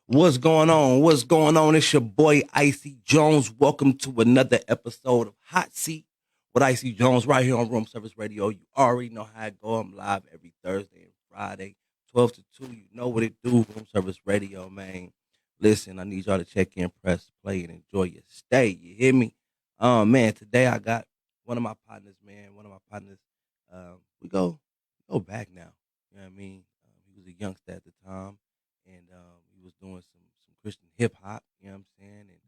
What's going on? What's going on? It's your boy IC Jonez. Welcome to another episode of Hot Seat with IC Jonez right here on Room Service Radio. You already know how it go. I'm live every Thursday and Friday, 12 to 2. You know what it do, Room Service Radio, man. Listen, I need y'all to check in, press play, and enjoy your stay. You hear me? Man, today I got one of my partners, man. One of my partners. We go back now. You know what I mean? He was a youngster at the time, and he was doing some Christian hip hop. You know what I'm saying? And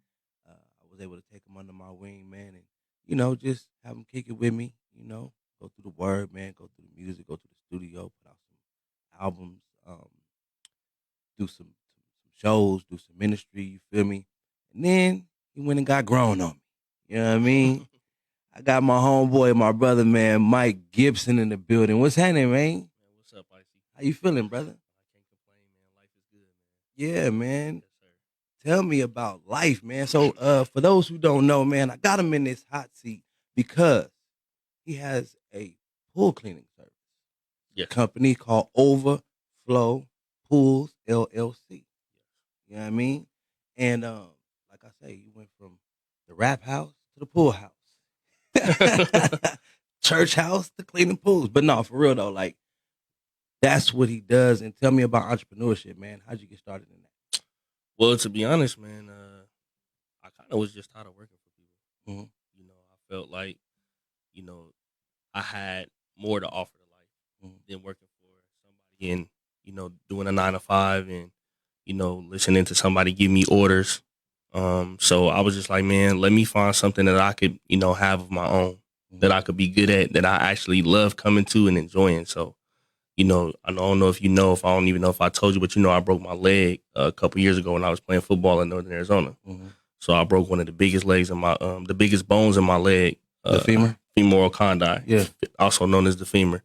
I was able to take him under my wing, man, and just have him kick it with me. Go through the word, man. Go through the music. Go to the studio. Put out some albums. Do some shows. Do some ministry. You feel me? And then he went and got grown on me. You know what I mean? I got my homeboy, my brother, man, Mike Gibson in the building. What's happening, man? Man, what's up, IC? How you feeling, brother? I can't complain, man. Life is good, man. Yeah, man. Yes, sir. Tell me about life, man. So, for those who don't know, man, I got him in this hot seat because he has a pool cleaning service. Yes. Company called Overflowpoolz LLC. You know what I mean? And like I say, you went from the rap house to the pool house. Church house to cleaning pools. But no, for real though, like that's what he does. And tell me about entrepreneurship, man. How'd you get started in that? Well, to be honest, man, I kind of was just tired of working for people. Mhm. I felt like, I had more to offer to life than working for somebody and, doing a 9 to 5 and, listening to somebody give me orders. So I was just like, man, let me find something that I could, have of my own, that I could be good at, that I actually love coming to and enjoying. So, I don't know if I don't even know if I told you, but I broke my leg a couple years ago when I was playing football in Northern Arizona. Mhm. So I broke one of the biggest legs in my, the biggest bones in my leg. The femur? Femoral condyle. Yeah. Also known as the femur.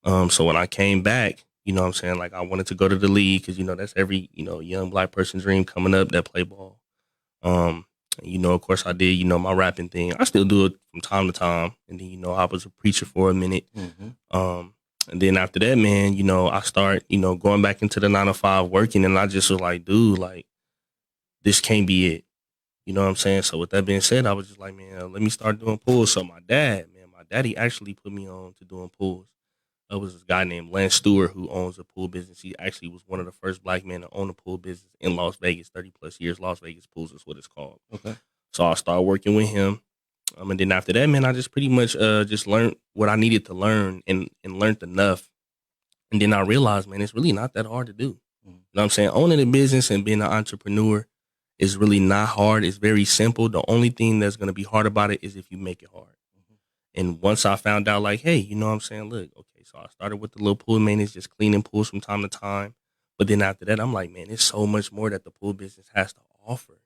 So when I came back, what I'm saying? Like I wanted to go to the league because, that's every, young black person's dream coming up that play ball. Of course I did, my rapping thing. I still do it from time to time. And then, I was a preacher for a minute. Mhm. And then after that, man, I start, going back into the 9 to 5 working. And I just was like, dude, like, this can't be it. You know what I'm saying? So with that being said, I was just like, man, let me start doing pools. So my daddy actually put me on to doing pools. There was this guy named Lance Stewart who owns a pool business. He actually was one of the first black men to own a pool business in Las Vegas, 30 plus years. Las Vegas Pools is what it's called. Okay. So I started working with him. And then after that, man, I just pretty much just learned what I needed to learn and learned enough. And then I realized, man, it's really not that hard to do. You know what I'm saying? Owning a business and being an entrepreneur is really not hard. It's very simple. The only thing that's going to be hard about it is if you make it hard. And once I found out, like, hey, you know what I'm saying? Look, okay, so I started with the little pool maintenance, just cleaning pools from time to time. But then after that, I'm like, man, there's so much more that the pool business has to offer.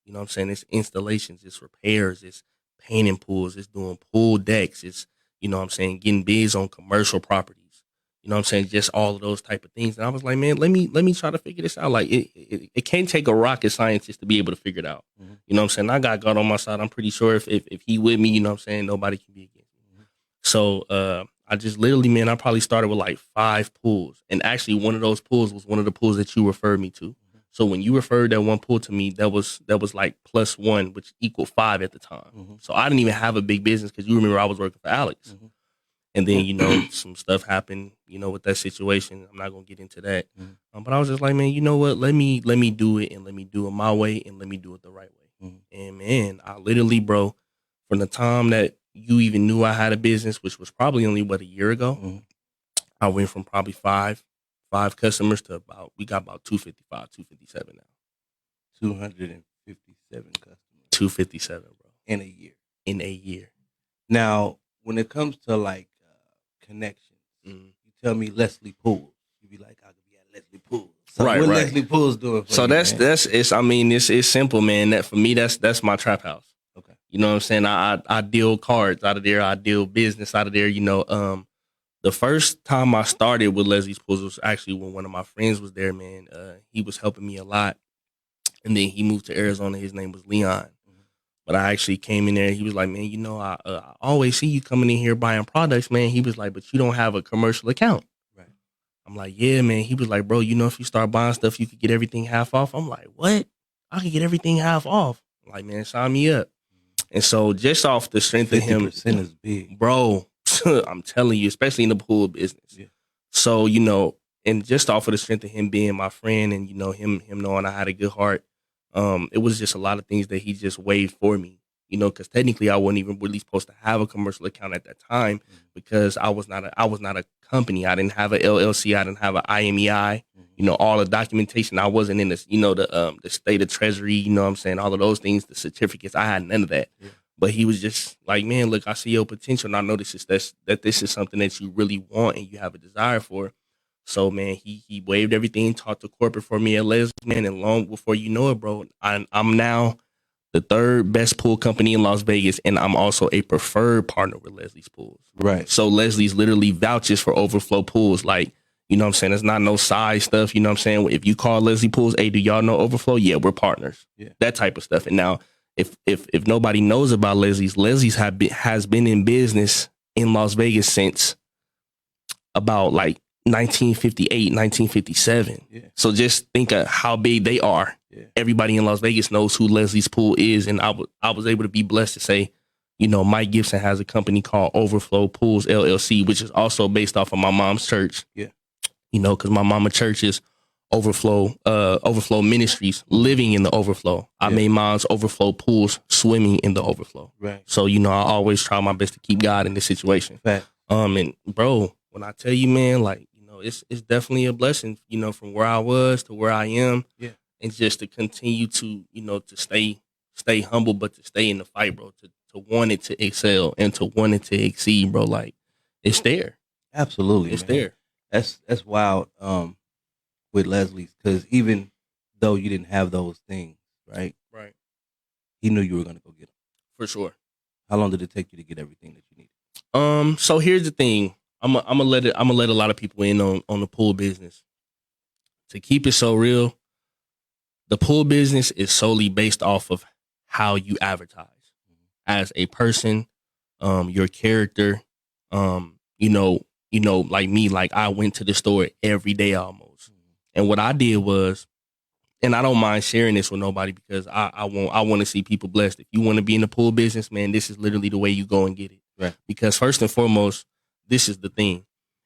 You know what I'm saying? It's installations, it's repairs, it's painting pools, it's doing pool decks, it's, getting bids on commercial properties. You know what I'm saying? Just all of those type of things. And I was like, man, let me try to figure this out. Like, it can't take a rocket scientist to be able to figure it out. You know what I'm saying? I got God on my side. I'm pretty sure if he with me, you know what I'm saying, nobody can be against me. So I just literally, man, I probably started with like 5 pools. And actually one of those pools was one of the pools that you referred me to. So when you referred that one pool to me, that was like +1, which equaled 5 at the time. So I didn't even have a big business because you remember I was working for Alex. And then, some stuff happened, with that situation. I'm not going to get into that. But I was just like, man, you know what? Let me do it and let me do it my way and let me do it the right way. And man, I literally, bro, from the time that you even knew I had a business, which was probably only, a year ago, I went from probably five customers to we got about 255, 257 now. 257 customers. 257, bro. In a year. In a year. Now, when it comes to like connections, you tell me Leslie Pool. You be like, I could be at Leslie Pool. So Right, what right. Leslie Pool's doing for So you, that's man? it's simple, man. That for me, that's my trap house. Okay. You know what I'm saying? I deal cards out of there. I deal business out of there. The first time I started with Leslie's Pools was actually when one of my friends was there, man. He was helping me a lot. And then he moved to Arizona. His name was Leon. But I actually came in there. He was like, man, I always see you coming in here buying products, man. He was like, but you don't have a commercial account. Right. I'm like, yeah, man. He was like, bro, you know, if you start buying stuff, you could get everything half off. I'm like, what? I could get everything half off. I'm like, man, sign me up. And so just off the strength of him, 50% is big. bro, I'm telling you, especially in the pool business. Yeah. So, you know, and just off of the strength of him being my friend and, you know, him knowing I had a good heart, it was just a lot of things that he just waived for me. You know, because technically I wasn't even really supposed to have a commercial account at that time because I was not a company. I didn't have an LLC. I didn't have an IMEI. You know, all the documentation. I wasn't in this, you know, the state of treasury. You know what I'm saying? All of those things, the certificates. I had none of that. Yeah. But he was just like, man, look, I see your potential, and I know this is something that you really want and you have a desire for. So, man, he waived everything, talked to corporate for me at Leslie, man, and long before you know it, bro, I'm now the third best pool company in Las Vegas, and I'm also a preferred partner with Leslie's Pools. Right. So Leslie's literally vouches for Overflowpoolz. Like, you know what I'm saying? It's not no side stuff. You know what I'm saying? If you call Leslie Pools, hey, do y'all know Overflow? Yeah, we're partners. Yeah. That type of stuff. And now, if nobody knows about Leslie's has been in business in Las Vegas since about like 1958, 1957. Yeah. So just think of how big they are. Yeah. Everybody in Las Vegas knows who Leslie's Pool is. And I was able to be blessed to say, you know, Mike Gibson has a company called Overflowpoolz, LLC, which is also based off of my mom's church. Yeah. You know, because my mama church is Overflow Ministries, living in the overflow. I made mine's Overflowpoolz, swimming in the overflow. Right. So, you know, I always try my best to keep God in this situation. Right. And bro, when I tell you, man, like, you know, it's definitely a blessing, you know, from where I was to where I am. Yeah. And just to continue to, you know, to stay humble, but to stay in the fight, bro, to want it to excel and to want it to exceed, bro. Like, it's there. Absolutely. It's man. there. That's wild with Leslie's, because even though you didn't have those things, right? Right. He knew you were going to go get them. For sure. How long did it take you to get everything that you needed? So here's the thing. I'm gonna let a lot of people in on the pool business. To keep it so real, the pool business is solely based off of how you advertise as a person, your character. You know, like me, like I went to the store every day almost, and what I did was, and I don't mind sharing this with nobody because I want to see people blessed. If you want to be in the pool business, man, this is literally the way you go and get it. Right. Because first and foremost, this is the thing.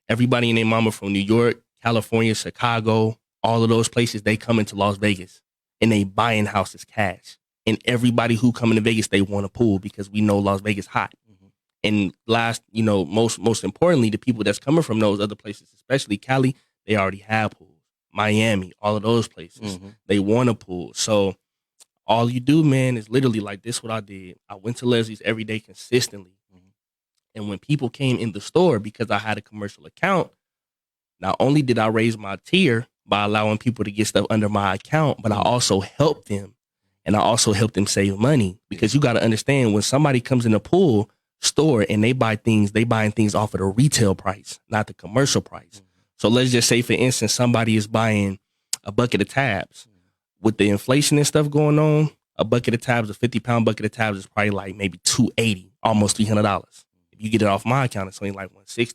Everybody and their mama from New York, California, Chicago, all of those places, they come into Las Vegas and they buying houses cash. And everybody who come into Vegas, they want a pool because we know Las Vegas hot. Mm-hmm. And last, you know, most importantly, the people that's coming from those other places, especially Cali, they already have pools. Miami, all of those places, they want a pool. So all you do, man, is literally like this. What I did, I went to Leslie's every day consistently. And when people came in the store, because I had a commercial account, not only did I raise my tier by allowing people to get stuff under my account, but I also helped them. And I also helped them save money, because you got to understand, when somebody comes in a pool store and they buying things off of the retail price, not the commercial price. So let's just say, for instance, somebody is buying a bucket of tabs. With the inflation and stuff going on, a bucket of tabs, a 50-pound bucket of tabs is probably like maybe $280, almost $300. If you get it off my account, it's only like $160.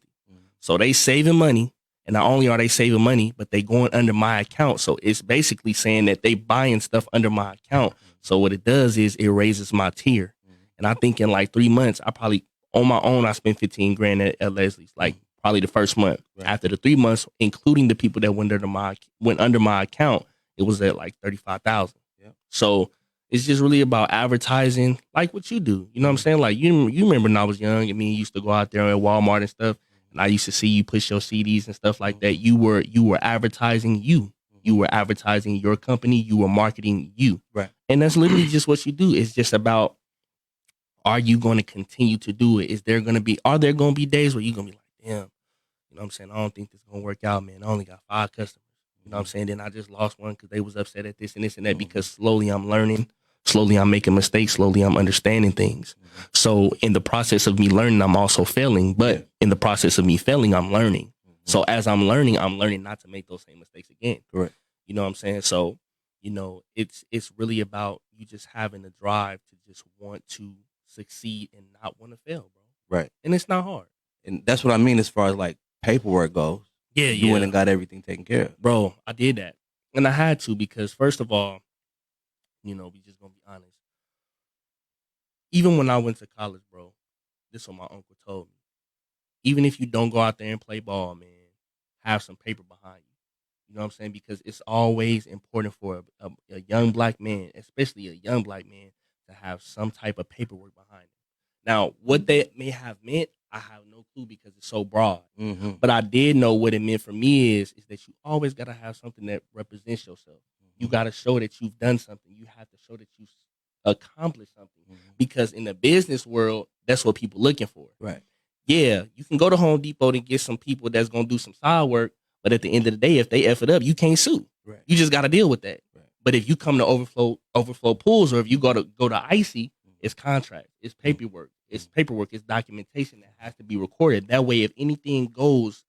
So they saving money, and not only are they saving money, but they going under my account. So it's basically saying that they buying stuff under my account. So what it does is it raises my tier. And I think in like 3 months, I probably, on my own, I spent 15 grand at Leslie's, like probably the first month. Right. After the 3 months, including the people that went under my account, it was at like 35,000. Yep. So it's just really about advertising, like what you do. You know what I'm saying? Like you remember when I was young, I mean, you used to go out there at Walmart and stuff, and I used to see you push your CDs and stuff like that. You were advertising you. You were advertising your company. You were marketing you. Right. And that's literally just what you do. It's just about, are you going to continue to do it? Are there going to be days where you're going to be like, damn, you know what I'm saying? I don't think this is going to work out, man. I only got 5 customers. You know what I'm saying? Then I just lost one because they was upset at this and this and that, because slowly I'm learning. Slowly I'm making mistakes. Slowly I'm understanding things. So in the process of me learning, I'm also failing. But in the process of me failing, I'm learning. So as I'm learning not to make those same mistakes again. Correct. You know what I'm saying? So, you know, it's really about you just having the drive to just want to succeed and not want to fail, bro. Right. And it's not hard. And that's what I mean as far as like paperwork goes. You went and got everything taken care of. Bro, I did that. And I had to because, first of all, we just going to be honest. Even when I went to college, bro, this is what my uncle told me. Even if you don't go out there and play ball, man, have some paper behind you. You know what I'm saying? Because it's always important for a young black man, especially a young black man, to have some type of paperwork behind him. Now, what that may have meant, I have no clue because it's so broad. Mm-hmm. But I did know what it meant for me is that you always got to have something that represents yourself. Mm-hmm. You got to show that you've done something. You have to show that you've accomplished something. Mm-hmm. Because in the business world, that's what people looking for. Right. Yeah, you can go to Home Depot and get some people that's going to do some side work. But at the end of the day, if they F it up, you can't sue. Right. You just got to deal with that. Right. But if you come to Overflowpoolz, or if you go to IC, it's contract, it's paperwork, it's documentation that has to be recorded. That way, if anything goes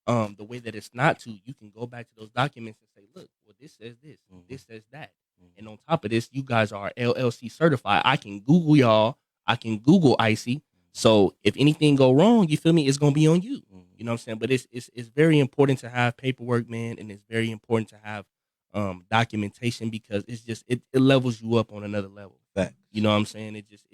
the way that it's not to, you can go back to those documents and say, look, well, this says this, this says that. And on top of this, you guys are LLC certified. I can Google y'all. I can Google IC. So if anything go wrong, you feel me, it's going to be on you. You know what I'm saying? But it's very important to have paperwork, man. And it's very important to have documentation because it levels you up on another level. Facts. You know what I'm saying? It just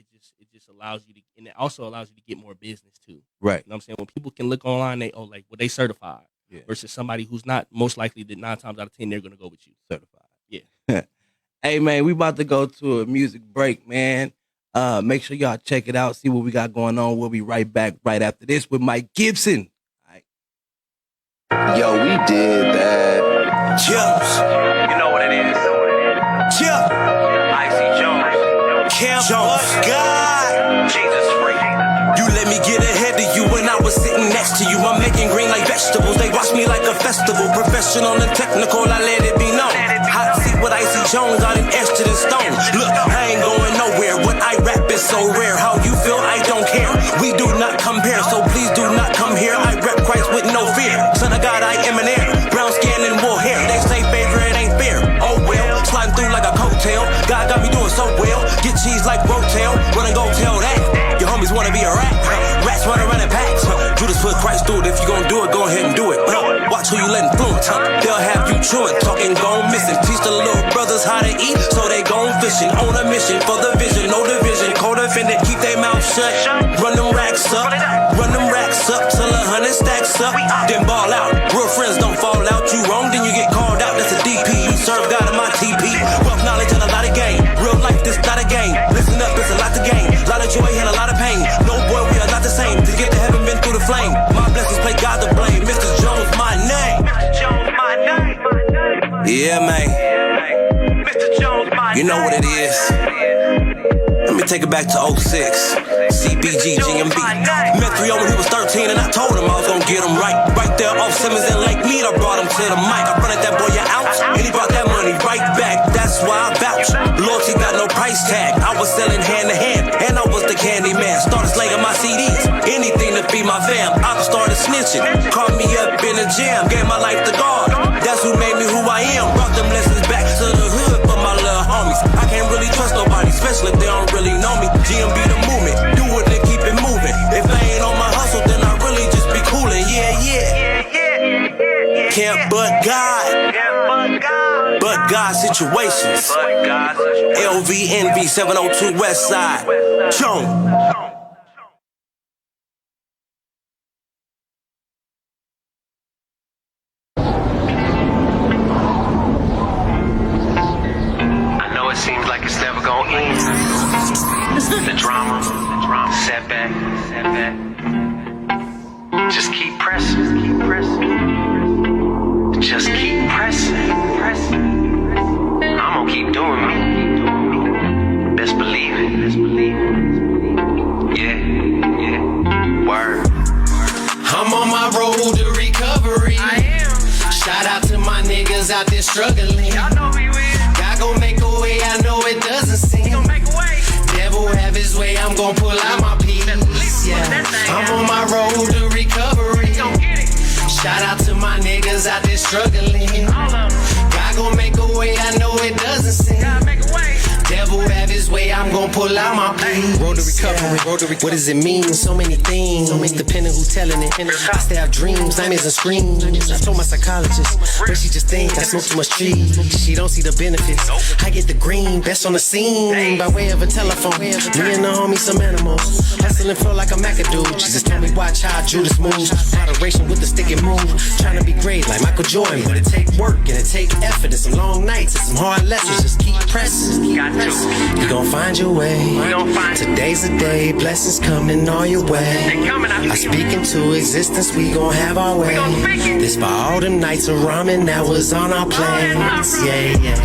allows you to, and it also allows you to get more business too. Right. You know what I'm saying? When people can look online, they certified versus somebody who's not, most likely that 9 times out of 10, they're going to go with you. Certified. Yeah. Hey man, we about to go to a music break, man. Make sure y'all check it out, see what we got going on. We'll be right back right after this with Mike Gibson. Yo, we did that. Chips. You know what it is. Chip. IC Jonez. Camp God. Jesus free. You let me get ahead of you when I was sitting next to you. I'm making green like vegetables. They watch me like a festival. Professional and technical, I let it be known. Hot seat with IC Jonez, I done etched it in stone. Look, I ain't going nowhere. What I rap is so rare. How you feel, I don't care. We do not compare, so please do not come here. I rap Christ with no fear. Son of God, I am an heir. Brown skin and wool hair. They say favorite ain't fair. Oh well, sliding through like a coattail. God got me doing so well. Get cheese like rotel. Run and go tell that. Your homies wanna be a rat. Rats run around in packs. Judas put Christ through it. If you gon' do it, go ahead and do it. Watch who you let influence. They'll have you chewing, talking, gone missing. Teach the little brothers how to eat, so they gone fishing. On a mission for the vision, no division. Co-defendant, keep their mouth shut. Run them racks up. Run them racks up till 100 stacks up. Then ball out. Real friends don't fall out. You wrong, then you get called out. That's a DP. You serve God in my TP. Wealth, knowledge, and a lot of game. Real life, this not a game. Listen up, it's a lot to gain. Lot of joy and a lot of pain. No boy, we are not the same. To get to heaven, been through the flame. My blessings play God to blame. Mr. Jonez, my name. Mr. Jonez, my name. Yeah, man. Mr. Jonez, my name. You know what it is. Let me take it back to 06. CBG, GMB. Met 3 when he was 13 and I told him I was gonna get him right. Right there off Simmons and Lake Mead, I brought him to the mic. I fronted that boy an ounce and he brought that money right back. That's why I vouch. Loyalty got no price tag. I was selling hand to hand and I was the candy man. Started slanging my CDs, anything to feed my fam. I started snitching, caught me up in a jam. Gave my life to God, that's who made me who I am. Brought them lessons back to the hood for my little homies. I can't really trust nobody, especially if they don't really know me. GMB the movement, do it and keep it moving. If I ain't on my hustle, then I really just be coolin'. Yeah. Can't but God. But God situations. LVNV 702 West Side. Chong. Seems like it's never gonna end. The drama, setback. Just keep pressing, Just keep pressing. I'm gonna keep doing me. Best believe it. Yeah. Word. I'm on my road to recovery. I am. Shout out to my niggas out there struggling. Y'all know we will. God gon' make a way, I know it doesn't seem. He gon' make a way. Devil have his way, I'm gon' pull out my piece. Yeah. I'm on my road to recovery. Gon' get it. Shout out to my niggas out there struggling. All of them. God gon' make a way, I know it doesn't seem. Gotta make a way. Devil have his way, I'm gon' pull out my peace. Road to recovery, what does it mean? So many things, depending who telling it. I still have dreams, nightmares and screams. I told my psychologist, but she just think I smoke too much trees. She don't see the benefits. I get the green, best on the scene, by way of a telephone. Me and the homies, some animals. Hustle and flow like a McAdoo. Jesus told me watch how Judas moves. Moderation with the stick and move. Trying to be great like Michael Jordan, but it take work and it take effort. And some long nights and some hard lessons. Just keep pressing. You gon' find your way. Today's the day. Blessings coming all your way. I speak into existence. We gon' have our way. This by all them nights of ramen that was on our planes. Yeah.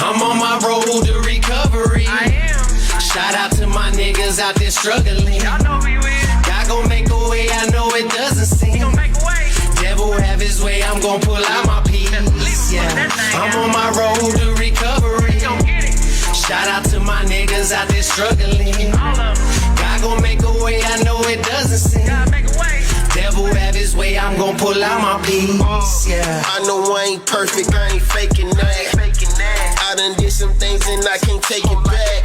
I'm on my road to recovery. Shout out to my niggas out there struggling. God gon' make a way, I know it doesn't seem. Devil have his way, I'm gon' pull out my peace. Yeah, I'm on my road to recovery. Shout out to my niggas out there struggling. God gon' make a way, I know it doesn't seem. Devil have his way, I'm gon' pull out my peace. Yeah, I know I ain't perfect, I ain't faking that. I done did some things and I can't take it back.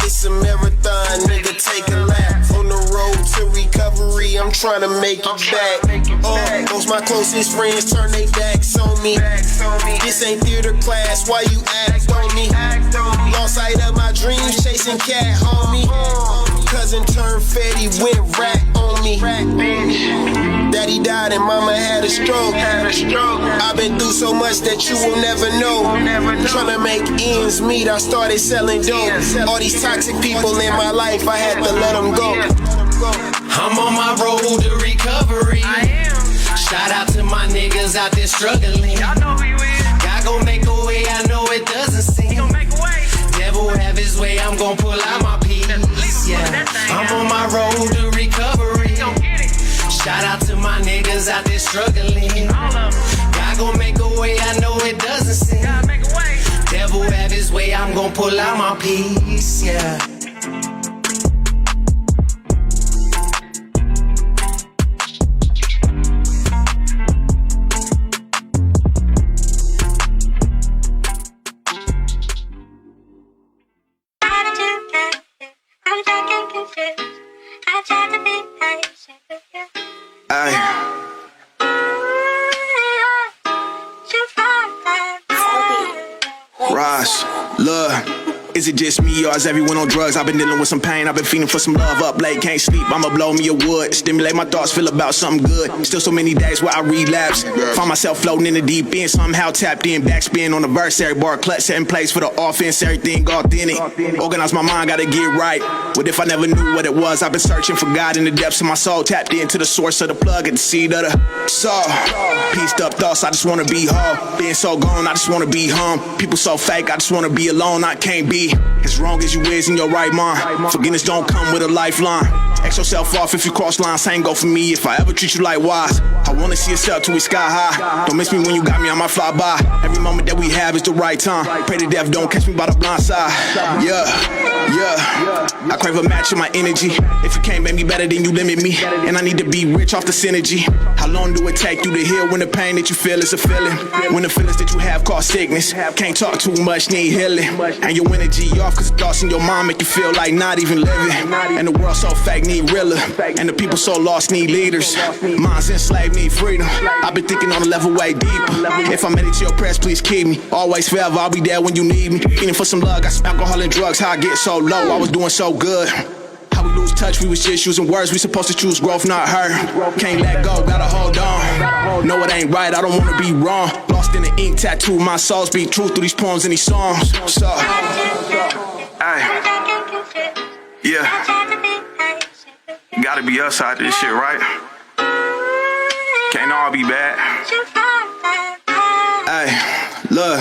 It's a marathon, nigga, take a lap. On the road to recovery, I'm trying to make it back. Most my closest friends turn their backs on me. This ain't theater class, why you act on me? Lost sight of my dreams, chasing cat, homie. Cousin turned fatty, went rat on me. Daddy died and mama had a stroke. I've been through so much that you will never know. Tryna make ends meet, I started selling dope. All these toxic people in my life, I had to let them go. I'm on my road to recovery. Shout out to my niggas out there struggling. God gon' make a way, I know it doesn't seem. Devil have his way, I'm gon' pull out my peace. Yeah, I'm on my road to recovery. Shout out to my niggas out there struggling. God gon' make a way, I know it doesn't seem. Devil have his way, I'm gon' pull out my peace. Yeah. Ross, love. Is it just me or is everyone on drugs? I've been dealing with some pain, I've been feeling for some love. Up late, can't sleep, I'ma blow me a wood. Stimulate my thoughts, feel about something good. Still so many days where I relapse. Find myself floating in the deep end, somehow tapped in. Backspin on the verse, every bar clutch, set in place for the offense. Everything authentic, organize my mind, gotta get right. What if I never knew what it was? I've been searching for God in the depths of my soul. Tapped into the source of the plug at the seed of the soul. Pieced up thoughts, I just wanna be whole. Being so gone, I just wanna be home. People so fake, I just wanna be alone. I can't be as wrong as you is in your right mind. Forgiveness don't come with a lifeline. X yourself off if you cross lines. Same go for me if I ever treat you like wise. I wanna see us up till we sky high. Don't miss me when you got me on my fly by. Every moment that we have is the right time. Pray to death don't catch me by the blind side. Yeah. I crave a match in my energy. If you can't make me better, then you limit me. And I need to be rich off the synergy. How long do it take you to heal when the pain that you feel is a feeling? When the feelings that you have cause sickness. Can't talk too much, need healing. And your energy off cause the thoughts in your mind make you feel like not even living. And the world so fake, need realer. And the people so lost, need leaders. Minds enslaved, need freedom. I've been thinking on a level way deeper. If I made it to your press, please keep me. Always forever, I'll be there when you need me. Eating for some love, got some alcohol and drugs. How I get so low, I was doing so good. How we lose touch, we was just using words. We supposed to choose growth, not her. Can't let go, gotta hold on. No, it ain't right, I don't wanna be wrong. Lost in the ink, tattoo my soul. Speak truth through these poems and these songs. So, gotta be us out this shit, right? Can't all be bad. Look.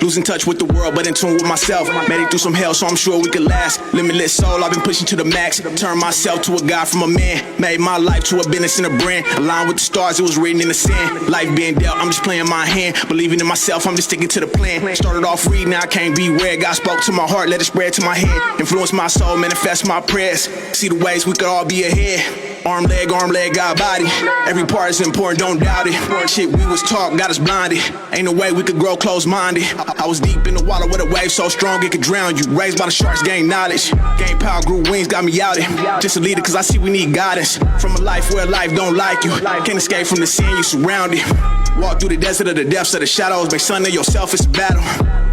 Losing touch with the world, but in tune with myself. Made it through some hell, so I'm sure we could last. Limitless soul, I've been pushing to the max. Turned myself to a god from a man. Made my life to a business and a brand. Aligned with the stars, it was written in the sand. Life being dealt, I'm just playing my hand. Believing in myself, I'm just sticking to the plan. Started off reading, now I can't be read. God spoke to my heart, let it spread to my head. Influence my soul, manifest my prayers. See the ways we could all be ahead. Arm, leg, got body. Every part is important, don't doubt it. Shit we was taught got us blinded. Ain't no way we could grow close-minded. I was deep in the water with a wave so strong it could drown you. Raised by the sharks, gain knowledge. Gain power, grew wings, got me out it. Just a leader cause I see we need guidance. From a life where life don't like you. Can't escape from the sin you surrounded. Walk through the desert of the depths of the shadows. Make son of yourself, it's a battle.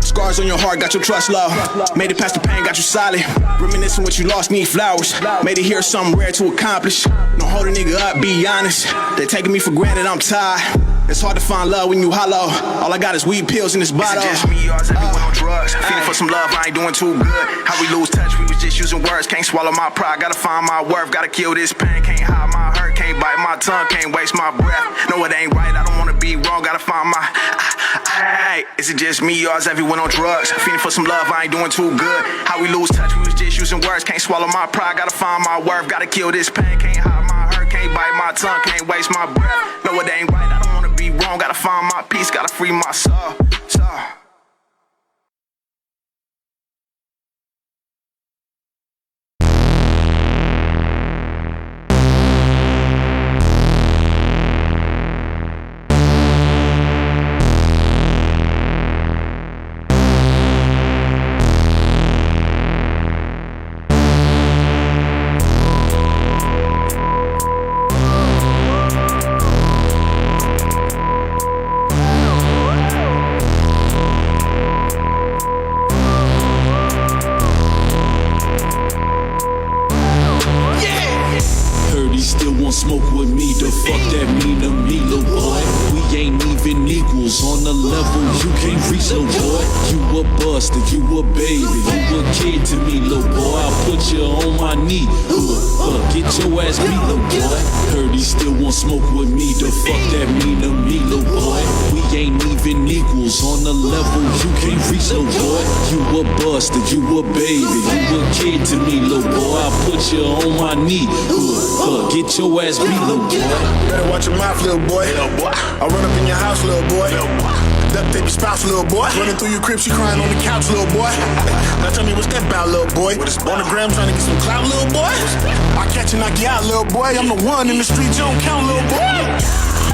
Scars on your heart, got your trust low. Made it past the pain, got you solid. Reminiscing what you lost, need flowers. Made it here, something rare to accomplish. Don't hold a nigga up, be honest. They taking me for granted, I'm tired. It's hard to find love when you hollow. All I got is weed pills in this bottle. Is it just me or is everyone on drugs? Feeling for some love, I ain't doing too good. How we lose touch, we was just using words. Can't swallow my pride, gotta find my worth. Gotta kill this pain, can't hide my hurt. Can't bite my tongue, can't waste my breath. No, it ain't right, I don't wanna be wrong. Gotta find my... Hey, is it just me or is everyone on drugs? Feeling for some love, I ain't doing too good. How we lose touch, we was just using words. Can't swallow my pride, gotta find my worth. Gotta kill this pain, can't hide my hurt. Can't bite my tongue, can't waste my breath. No, it ain't right, I don't wanna be wrong. Gotta find my peace, gotta free my soul. Smoke with me, the fuck that mean to me, little boy? We ain't even equals on the level you can't reach, little boy. You a buster, you a baby, you a kid to me, little boy. I'll put you on my knee, get your ass beat, little boy. Heard he still want smoke with me, the fuck that mean to me, little boy? We ain't even equals on the level you can't reach, little boy. You a buster, you a baby, you a kid to me, little boy. I'll put you on my knee, get your ass beat, little boy. Better watch your mouth, little boy. I'll run up in your house, little boy. Duct tape your spouse, little boy. Running through your crib, she crying on the couch, little boy. Now tell me what's that about, little boy? On the gram trying to get some clout, little boy. I catch and knock you out, little boy. I'm the one in the street, you don't count, little boy.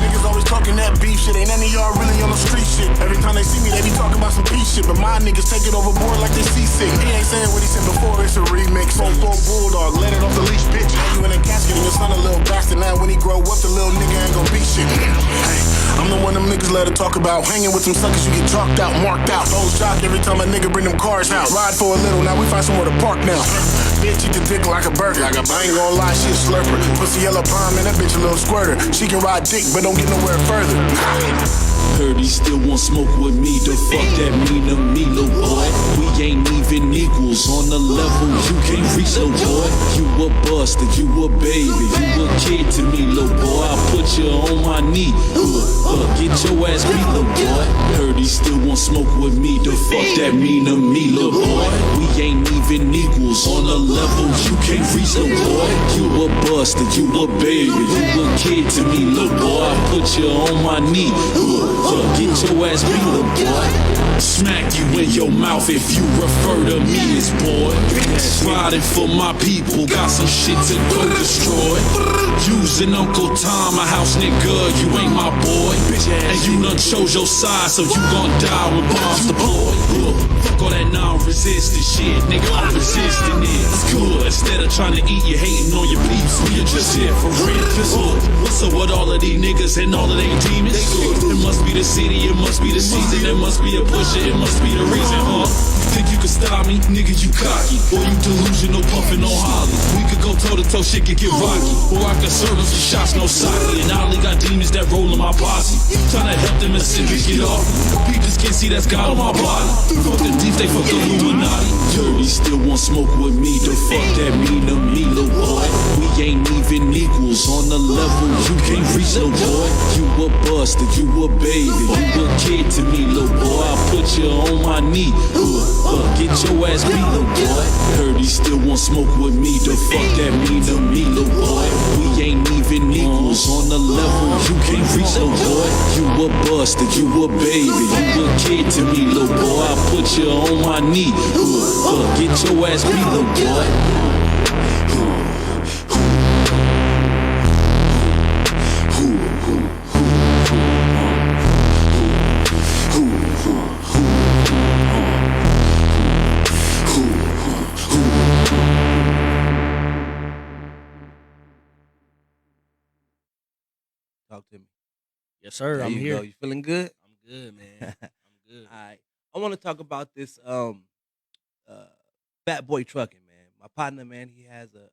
Niggas always talking that beef shit. Ain't none of y'all really on the street shit. Every time they see me, they be talking about some peace shit. But my niggas take it overboard like they seasick. He ain't saying what he said before, it's a remix. 4-4 bulldog, let it off the leash, bitch. Now you in a casket and your son a little bastard. Now when he grow up, the little nigga ain't gon' be shit. Hey, I'm the one them niggas let her talk about. Hanging with some suckers, you get chalked out, marked out. Old shock every time a nigga bring them cars out. Ride for a little, now we find somewhere to park now. Bitch eat the dick like a burger. I ain't gonna lie, she a slurper. Pussy yellow palm and that bitch a little squirter. She can ride dick, but don't get nowhere further. Heard he still want smoke with me, the fuck that mean to me, little boy? We ain't even equals on the level you can't reach, little boy. You a buster, you a baby, you a kid to me, little boy. I'll put you on my knee, get your ass beat, little boy. Heard he still want smoke with me, the fuck that mean to me, little boy? We ain't even equals on the level you can't reach, little boy. You a buster, you a baby, you a kid to me, little boy. I'll put you on my knee, get your ass beat, little boy. Smack you in your mouth if you refer to me as boy. Sliding for my people, got some shit to go destroy. Using Uncle Tom, a house nigga, you ain't my boy. And you done chose your side, so you gon' die when bombs deploy. Fuck all that non-resistant shit, nigga, I'm resisting it. It's good, instead of trying to eat you hating on your beefs, we are just here for real. What's up with all of these niggas and all of they demons? It must be the city, it must be the season, it must be a pusher, it must be the reason, Think you can stop me? Nigga, you cocky. Or you delusional, puffin' on Holly. We could go toe-to-toe, shit could get rocky. Or I could serve them some shots, no sake. And I only got demons that roll in my posse. Tryna help them and civics get off. People just can't see that's God on my body. Fuck the thief, they fuck the Illuminati. Dirty still want smoke with me, the fuck that mean to me, little boy? We ain't even equals on the level you can't reach, little boy. You a buster, you a baby, you a kid to me, little boy. I'll put you on my knee, get your ass beat, little boy. Heard he still want smoke with me, the fuck that mean to me, little boy? We ain't even equals on the level you can't reach, little boy. You a buster, you a baby, you a kid to me, little boy. I'll put you on my knee, get your ass beat, little boy. Talk to me. Yes, sir. There I'm you here. go. You feeling good? I'm good, man. I'm good. All right. I want to talk about this Fat Boy Trucking, man. My partner, man, he has a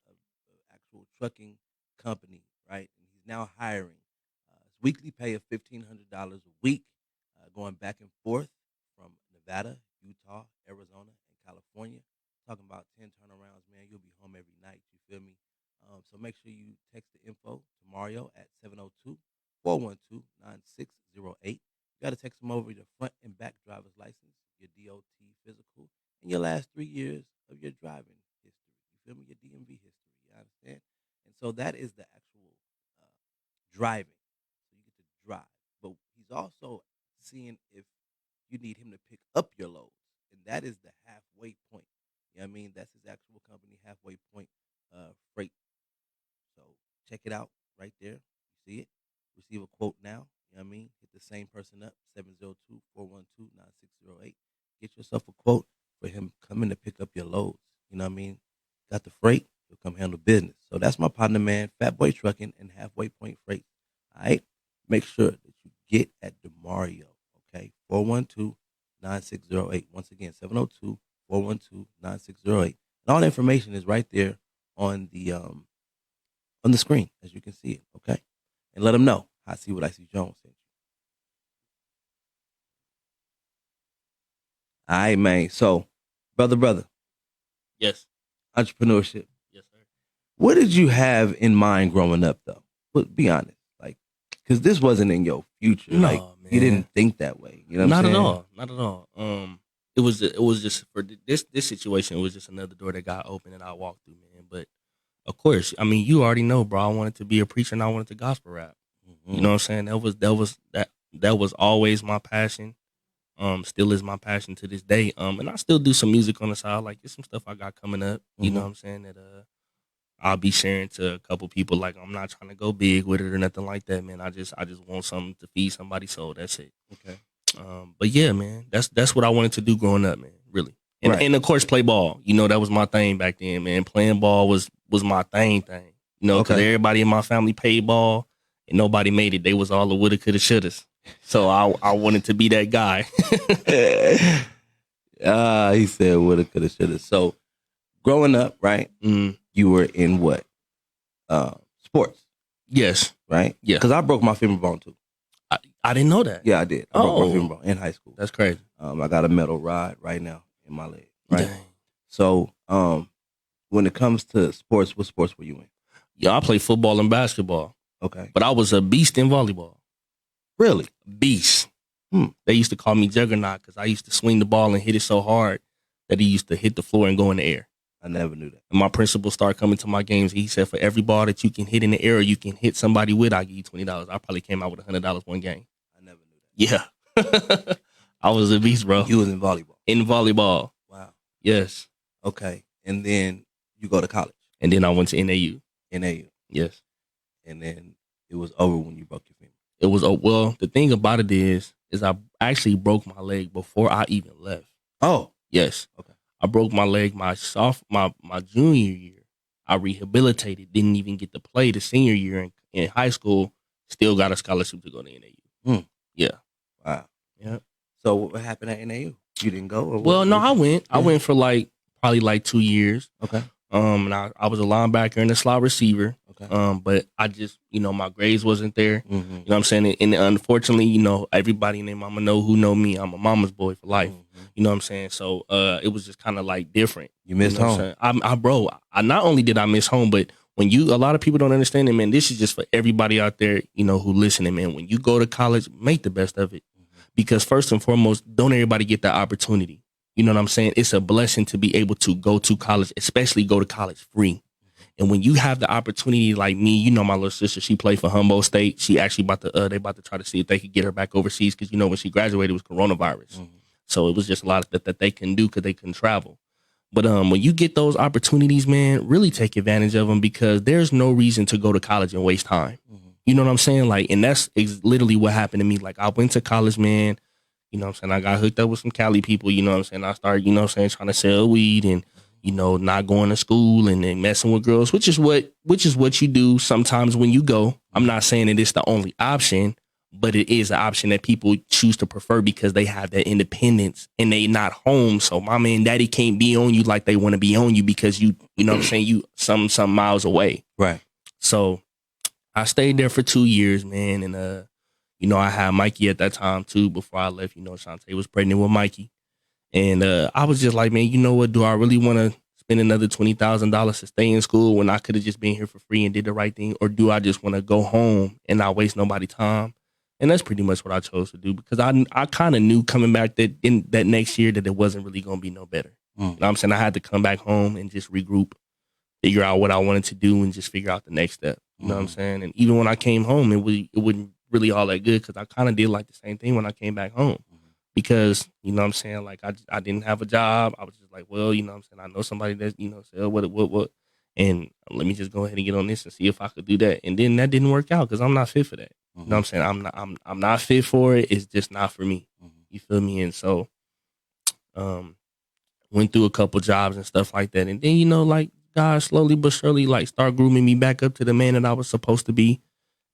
actual trucking company, right? And he's now hiring. His weekly pay of $1,500 a week, going back and forth from Nevada, Utah, Arizona, and California. Talking about 10 turnarounds, man. You'll be home every night. You feel me? So make sure you text the info to Mario at 702-412-9608. You got to text him over your front and back driver's license, your DOT physical, and your last 3 years of your driving history. You feel me? Your DMV history. You understand? And so that is the actual driving. So you get to drive. But he's also seeing if you need him to pick up your loads. And that is the halfway point. You know what I mean? That's his actual company, Halfway Point Freight. So check it out right there. You see it? Receive a quote now. You know what I mean? Hit the same person up, 702-412-9608. Get yourself a quote for him coming to pick up your loads. You know what I mean? Got the freight, he'll come handle business. So that's my partner, man, Fat Boy Trucking and Halfway Point Freight. All right? Make sure that you get at DeMario, okay? 412-9608. Once again, 702-412-9608. And all the information is right there on the screen, as you can see it, okay? And let them know I see what IC Jonez sent you. All right, man. So, brother, Yes. entrepreneurship. Yes, sir. What did you have in mind growing up, though? But be honest, like, because this wasn't in your future. No, like, man. you didn't think that way. You know what I'm Not saying? at all. Not at all. It was just for this situation. It was just another door that got open and I walked through, man. But of course, I mean, you already know, bro. I wanted to be a preacher and I wanted to gospel rap. Mm-hmm. You know what I'm saying? That was always my passion. Still is my passion to this day. And I still do some music on the side. Like, there's some stuff I got coming up. You know what I'm saying? That I'll be sharing to a couple people. Like, I'm not trying to go big with it or nothing like that, man. I just want something to feed somebody's soul. That's it. Okay. But yeah, man, that's what I wanted to do growing up, man. Really. And, Right. and of course, play ball. You know, that was my thing back then, man. Playing ball was my thing. You know, because everybody in my family played ball and nobody made it. They was all the woulda, coulda, shouldas. So I wanted to be that guy. He said woulda, coulda, shoulda. So growing up, right, you were in what? Sports, Yes. right? Yeah. Because I broke my femur bone, too. I didn't know that. Yeah, I did. I broke Oh. my femur bone in high school. That's crazy. I got a metal rod right now in my leg, right? Dang. So when it comes to sports, what sports were you in? Yeah, I played football and basketball, Okay. but I was a beast in volleyball. Really? Beast. They used to call me Juggernaut because I used to swing the ball and hit it so hard that he used to hit the floor and go in the air. I never knew that. And my principal started coming to my games. He said, for every ball that you can hit in the air or you can hit somebody with, I'll give you $20. I probably came out with $100 one game. I never knew that. Yeah. I was a beast, bro. You was in volleyball. In volleyball. Wow. Yes. Okay. And then you go to college. And then I went to NAU. NAU. Yes. And then it was over when you broke your femur. It was, well, the thing about it is I actually broke my leg before I even left. Oh. Yes. Okay. I broke my leg my junior year. I rehabilitated, didn't even get to play the senior year in high school, still got a scholarship to go to NAU. Yeah. Wow. Yeah. So what happened at NAU? You didn't go? Or Well, no, I went. Yeah. I went for probably 2 years. Okay. And I was a linebacker and a slot receiver. Okay. But I just, my grades wasn't there. Mm-hmm. You know what I'm saying? And unfortunately, everybody and their mama know me. I'm a mama's boy for life. Mm-hmm. You know what I'm saying? So it was just kind of different. You missed know home. I not only did I miss home, but when a lot of people don't understand it, man, this is just for everybody out there, who listening, man. When you go to college, make the best of it. Mm-hmm. Because first and foremost, don't everybody get that opportunity. You know what I'm saying? It's a blessing to be able to go to college, especially go to college free. And when you have the opportunity like me, my little sister, she played for Humboldt State. She actually they about to try to see if they could get her back overseas because, when she graduated, it was coronavirus. Mm-hmm. So it was just a lot that they couldn't do because they couldn't travel. But when you get those opportunities, man, really take advantage of them because there's no reason to go to college and waste time. Mm-hmm. You know what I'm saying? Like, and that's literally what happened to me. Like, I went to college, man. You know what I'm saying? I got hooked up with some Cali people. You know what I'm saying? I started, you know what I'm saying, trying to sell weed and, you know, not going to school and then messing with girls, which is what you do sometimes when you go. I'm not saying that it's the only option, but it is an option that people choose to prefer because they have that independence and they not home. So mama and daddy can't be on you like they want to be on you because you know what I'm saying, you some miles away. Right. So I stayed there for 2 years, man. And, you know, I had Mikey at that time too before I left. You know, Shantae was pregnant with Mikey. And I was just like, man, you know what? Do I really want to spend another $20,000 to stay in school when I could have just been here for free and did the right thing? Or do I just want to go home and not waste nobody's time? And that's pretty much what I chose to do because I kind of knew coming back that in that next year that it wasn't really going to be no better. You know what I'm saying? I had to come back home and just regroup, figure out what I wanted to do and just figure out the next step. You know what I'm saying? And even when I came home, it wasn't really all that good because I kind of did like the same thing when I came back home. Because, you know what I'm saying, like, I didn't have a job. I was just like, well, you know what I'm saying, I know somebody that, you know, sell what. And let me just go ahead and get on this and see if I could do that. And then that didn't work out because I'm not fit for that. You know what I'm saying? I'm not fit for it. It's just not for me. You feel me? And so went through a couple jobs and stuff like that. And then, you know, like, God slowly but surely, like, start grooming me back up to the man that I was supposed to be.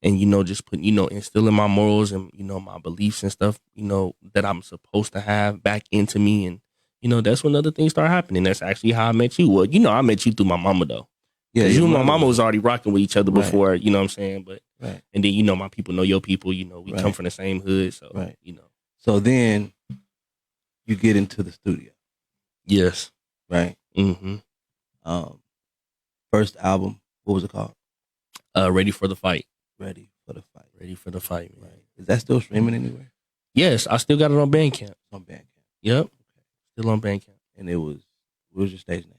And, you know, just putting, you know, instilling my morals and, you know, my beliefs and stuff, you know, that I'm supposed to have back into me. And, you know, that's when other things start happening. That's actually how I met you. Well, you know, I met you through my mama, though. Yeah. You and my mama was already rocking with each other before, you know what I'm saying? But, and then, you know, my people know your people, you know, we come from the same hood. So, you know. So then you get into the studio. Yes. Right. Mm-hmm. First album, what was it called? Ready for the Fight. Ready for the Fight. Ready for the Fight, man. Right. Is that still streaming anywhere? Yes, I still got it on Bandcamp. On Bandcamp. Yep. Okay. Still on Bandcamp. And what was your stage name?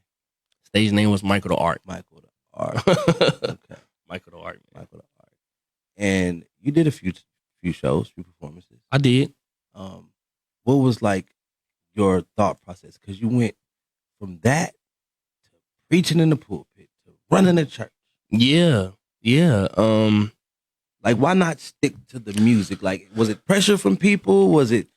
Stage name was Michael the Art. Michael the Art. Okay. Michael the Art, man. Michael the Art. And you did a few shows, few performances. I did. What was like your thought process? Because you went from that to preaching in the pulpit to running a church. Yeah. Like, why not stick to the music? Like, was it pressure from people? Was it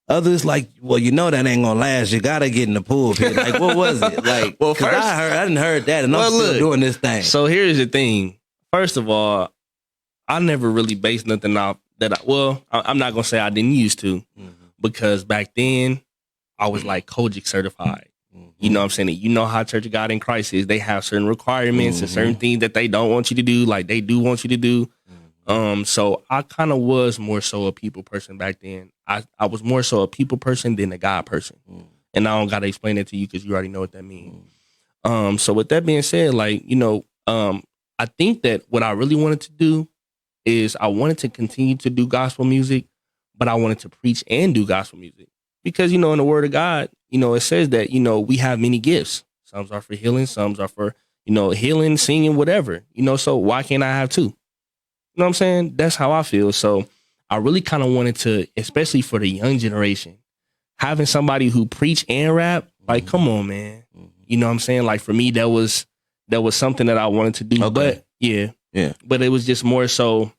others like, well, you know that ain't gonna last. You gotta get in the pulpit. Like, what was it? Like, well, first, I didn't heard that, and I'm still doing this thing. So here's the thing. First of all, I never really based nothing off that. I'm not gonna say I didn't used to, because back then I was like Kojic certified. You know what I'm saying? You know how Church of God in Christ is. They have certain requirements and certain things that they don't want you to do, like they do want you to do. So I kind of was more so a people person back then. I was more so a people person than a God person. And I don't got to explain that to you because you already know what that means. So with that being said, like, you know, I think that what I really wanted to do is I wanted to continue to do gospel music, but I wanted to preach and do gospel music. Because, you know, in the Word of God, you know, it says that, you know, we have many gifts. Some are for healing, some are for, you know, healing, singing, whatever. You know, so why can't I have two? You know what I'm saying? That's how I feel. So I really kind of wanted to, especially for the young generation, having somebody who preach and rap, like, come on, man. You know what I'm saying? Like, for me, that was something that I wanted to do. Okay. But yeah. But it was just more so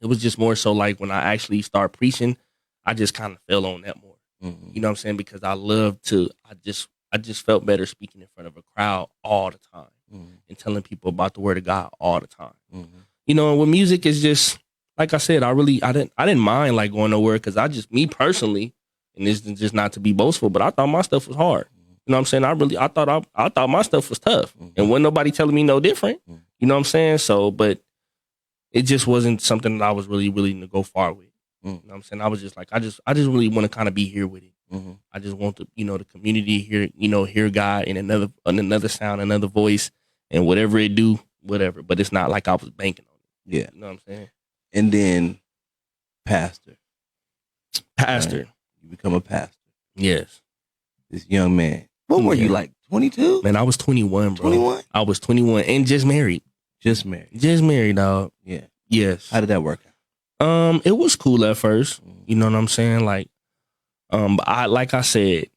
like when I actually start preaching, I just kind of fell on that more. You know what I'm saying? Because I just felt better speaking in front of a crowd all the time and telling people about the Word of God all the time. You know, and with music, is just, like I said, I didn't mind like going nowhere because me personally, and this is just not to be boastful, but I thought my stuff was hard. You know what I'm saying? I thought my stuff was tough, and wasn't nobody telling me no different. You know what I'm saying? So, but it just wasn't something that I was really willing to go far with. You know what I'm saying? I was just like, I just really want to kind of be here with it. I just want the community hear God in another sound, another voice, and whatever it do, whatever. But it's not like I was banking on it. Yeah. You know what I'm saying? And then pastor. Right? You become a pastor. Yes. This young man. What were you, like 22? Man, I was 21, bro. 21? I was 21 and just married. Just married, dog. Yeah. Yes. How did that work out? It was cool at first. You know what I'm saying? Like, like I said,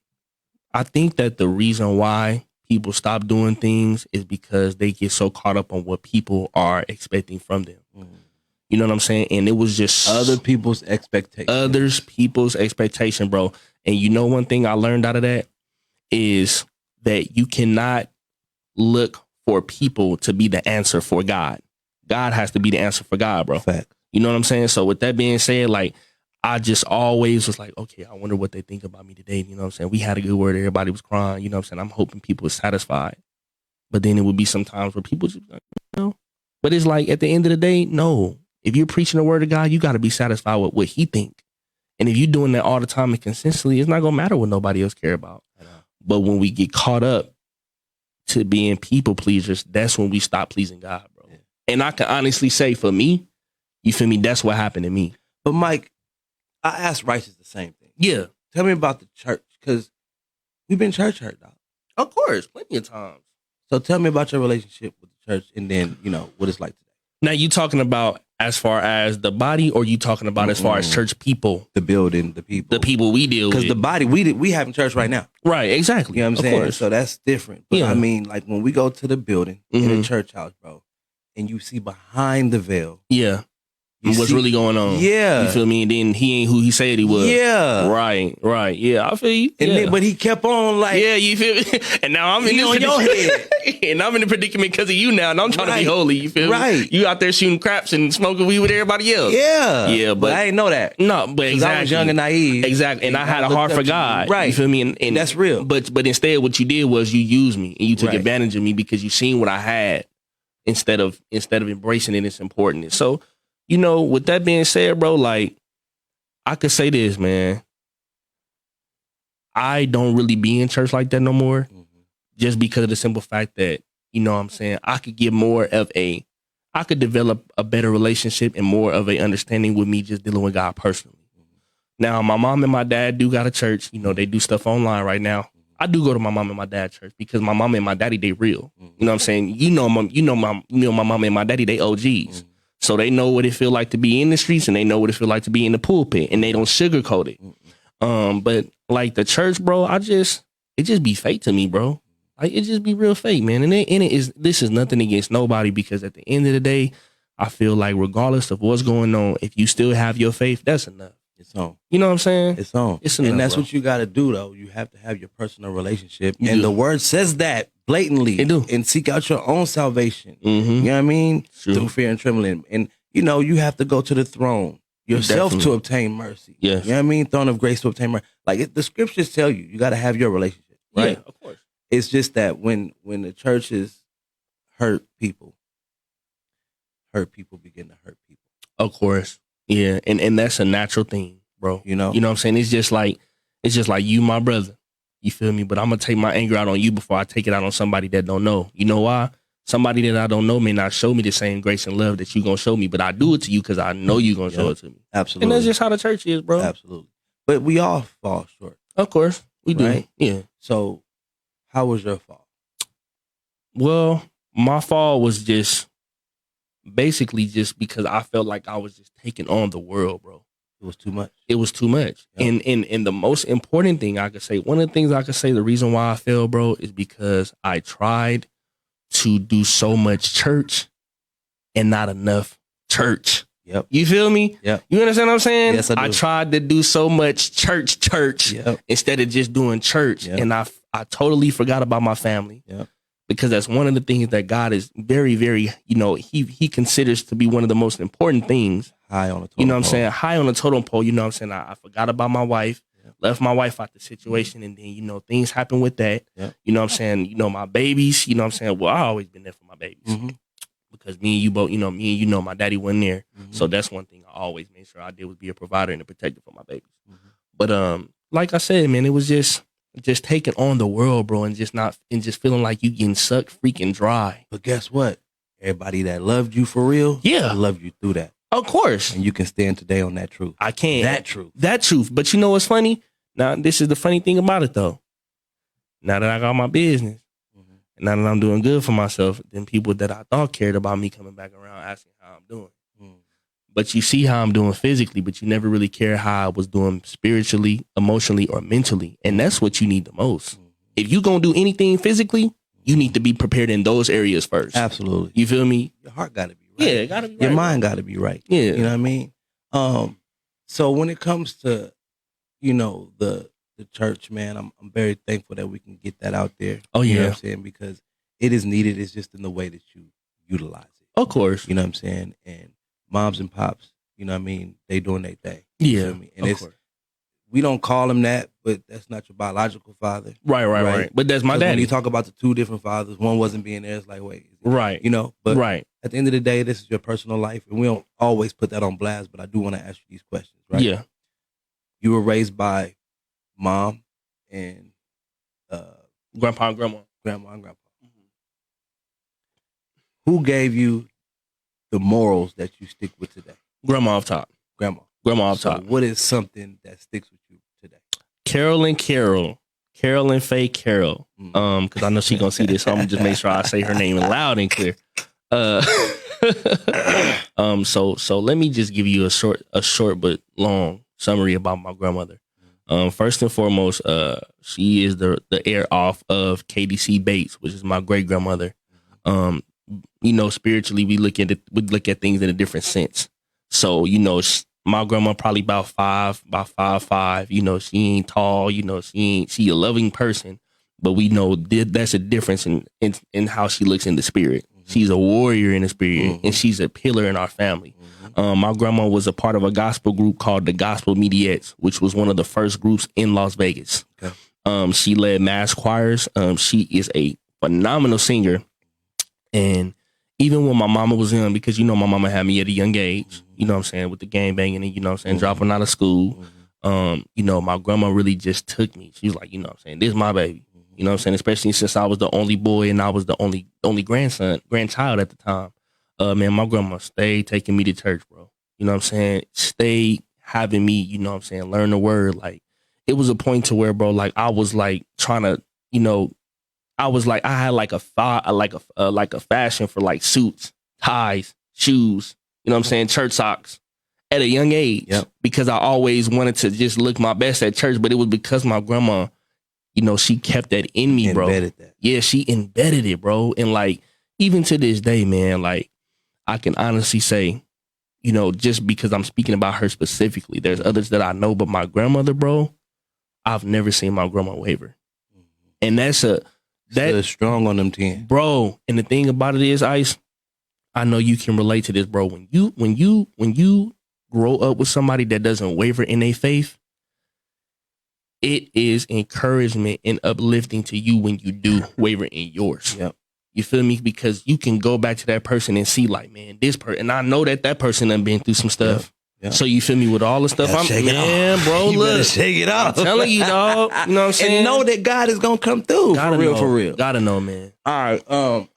I think that the reason why people stop doing things is because they get so caught up on what people are expecting from them. You know what I'm saying? And it was just Other people's expectation, bro. And you know one thing I learned out of that is that you cannot look for people to be the answer for God. God has to be the answer for God, bro. Fact. You know what I'm saying? So with that being said, like, I just always was like, okay, I wonder what they think about me today. You know what I'm saying? We had a good word. Everybody was crying. You know what I'm saying? I'm hoping people were satisfied. But then it would be some times where people just, like, you know. But it's like, at the end of the day, no. If you're preaching the word of God, you got to be satisfied with what he think. And if you're doing that all the time and consistently, it's not going to matter what nobody else care about. But when we get caught up to being people pleasers, that's when we stop pleasing God, bro. Yeah. And I can honestly say for me, you feel me? That's what happened to me. But Mike, I asked Righteous the same thing. Yeah. Tell me about the church, because we've been church hurt, dog. Of course, plenty of times. So tell me about your relationship with the church and then, you know, what it's like today. Now, you talking about as far as the body, or you talking about as far as church people? The building, the people. The people we deal with. Because the body, we have in church right now. Right, exactly. You know what I'm saying? Course. So that's different. But yeah. I mean, like when we go to the building in a church house, bro, and you see behind the veil. Yeah. What's really going on. Yeah. You feel me? And then he ain't who he said he was. Yeah. Right. Yeah, I feel you. And yeah. then, but he kept on like. Yeah, you feel me? And now I'm in this on your head. And I'm in the predicament because of you now. And I'm trying to be holy. You feel me? Right. You out there shooting craps and smoking weed with everybody else. Yeah. Yeah, but I didn't know that. No, but exactly. I was young and naive. Exactly. And I had a heart for God. Right. You feel me? And that's real. But instead what you did was you used me and you took advantage of me because you seen what I had instead of embracing it, its importance. So, you know, with that being said, bro, like, I could say this, man. I don't really be in church like that no more. Just because of the simple fact that, you know what I'm saying, I could develop a better relationship and more of a understanding with me just dealing with God personally. Now, my mom and my dad do got a church. You know, they do stuff online right now. I do go to my mom and my dad's church because my mom and my daddy, they real. You know what I'm saying? You know my mom and my daddy, they OGs. So they know what it feel like to be in the streets and they know what it feel like to be in the pulpit and they don't sugarcoat it. But like the church, bro, it just be fake to me, bro. Like it just be real fake, man. And this is nothing against nobody because at the end of the day, I feel like regardless of what's going on, if you still have your faith, that's enough. It's on. You know what I'm saying? It's on. It's enough, and that's bro. what you got to do, though. You have to have your personal relationship. The word says that blatantly. It do. And seek out your own salvation. Mm-hmm. You know what I mean? True. Through fear and trembling. And, you know, you have to go to the throne yourself to obtain mercy. Yes. You know what I mean? Throne of grace to obtain mercy. Like the scriptures tell you got to have your relationship. Right? Yeah, of course. It's just that when the churches hurt people begin to hurt people. Of course. Yeah. And that's a natural thing, bro. You know what I'm saying? It's just like you, my brother. You feel me? But I'm gonna take my anger out on you before I take it out on somebody that don't know. You know why? Somebody that I don't know may not show me the same grace and love that you gonna show me, but I do it to you because I know you gonna show it to me. Absolutely. And that's just how the church is, bro. Absolutely. But we all fall short. Of course. We do. Right? Yeah. So how was your fall? Well, my fall was just basically just because I felt like I was just taking on the world, bro. It was too much. It was too much. Yep. And the most important thing I could say, one of the things I could say, the reason why I fell, bro, is because I tried to do so much church and not enough church. Yep. You feel me? Yep. You understand what I'm saying? Yes, I do. I tried to do so much church instead of just doing church. Yep. And I totally forgot about my family. Yep. Because that's one of the things that God is very, very, you know, he considers to be one of the most important things. High on the totem pole. You know what I'm saying? High on the totem pole. You know what I'm saying? I forgot about my wife, left my wife out the situation. And then, you know, things happen with that. Yep. You know what I'm saying? You know, my babies, you know what I'm saying? Well, I always been there for my babies. Mm-hmm. Because me and you both, my daddy wasn't there. Mm-hmm. So that's one thing I always made sure I did was be a provider and a protector for my babies. Mm-hmm. But like I said, man, it was just taking on the world, bro, and just feeling like you getting sucked freaking dry. But guess what? Everybody that loved you for real, loved you through that. Of course. And you can stand today on that truth. I can. That truth. But you know what's funny? Now, this is the funny thing about it, though. Now that I got my business, and now that I'm doing good for myself, then people that I thought cared about me coming back around asking how I'm doing. But you see how I'm doing physically, but you never really care how I was doing spiritually, emotionally, or mentally. And that's what you need the most. If you're going to do anything physically, you need to be prepared in those areas first. Absolutely. You feel me? Your heart got to be right. Yeah, it gotta be right. Your mind got to be right. Yeah. You know what I mean? So when it comes to, the church, man, I'm very thankful that we can get that out there. Oh, You know yeah. what I'm saying? Because it is needed. It's just in the way that you utilize it. Of course. You know what I'm saying? And moms and pops, you know what I mean? They doing their thing. You Yeah. feel me? And Of it's, course. we don't call him that, but that's not your biological father. Right. But that's my 'Cause when daddy. you talk about the two different fathers, one wasn't being there. It's like, wait. Right. But Right. at the end of the day, this is your personal life. And we don't always put that on blast, but I do want to ask you these questions, right? Yeah. You were raised by mom and Grandpa and grandma. grandma and grandpa. Who gave you the morals that you stick with today? Grandma off top. Grandma. Grandma off So top. what is something that sticks with you today? Carol and Faye Carol. Because I know she gonna see this, so I'm gonna just make sure I say her name loud and clear. So let me just give you a short but long summary about my grandmother. First and foremost, she is the heir off of KDC Bates, which is my great grandmother. Spiritually, we look at things in a different sense. So, my grandma probably about 5'5". She ain't tall. She a loving person, but we know that's a difference in how she looks in the spirit. She's a warrior in the spirit, and she's a pillar in our family. My grandma was a part of a gospel group called the Gospel Mediates, which was one of the first groups in Las Vegas. Okay. She led mass choirs. She is a phenomenal singer. And even when my mama was young, because, my mama had me at a young age, you know what I'm saying, with the gang banging and, dropping out of school. My grandma really just took me. She was like, this is my baby. You know what I'm saying? Especially since I was the only boy and I was the only grandchild at the time. Man, my grandma stayed taking me to church, bro. You know what I'm saying? Stayed having me, learn the word. Like, it was a point to where, bro, like, I was like trying to, I had like a fashion for like suits, ties, shoes, church socks at a young age. Yep. Because I always wanted to just look my best at church, but it was because my grandma, she kept that in me, bro. Embedded that. Yeah, she embedded it, bro. And like, even to this day, man, like, I can honestly say, just because I'm speaking about her specifically, there's others that I know, but my grandmother, bro, I've never seen my grandma waver. And that's strong on them 10. Bro. And the thing about it is, Ice, I know you can relate to this, bro. When you grow up with somebody that doesn't waver in their faith, it is encouragement and uplifting to you when you do waver in yours. Yep. You feel me? Because you can go back to that person and see, like, man, this person, and I know that person done been through some stuff. Yep. So you feel me with all the stuff? Bro, you look, shake it off. I'm telling you, dog. You know what I'm saying? And know that God is gonna come through. For real. Gotta know, man. All right.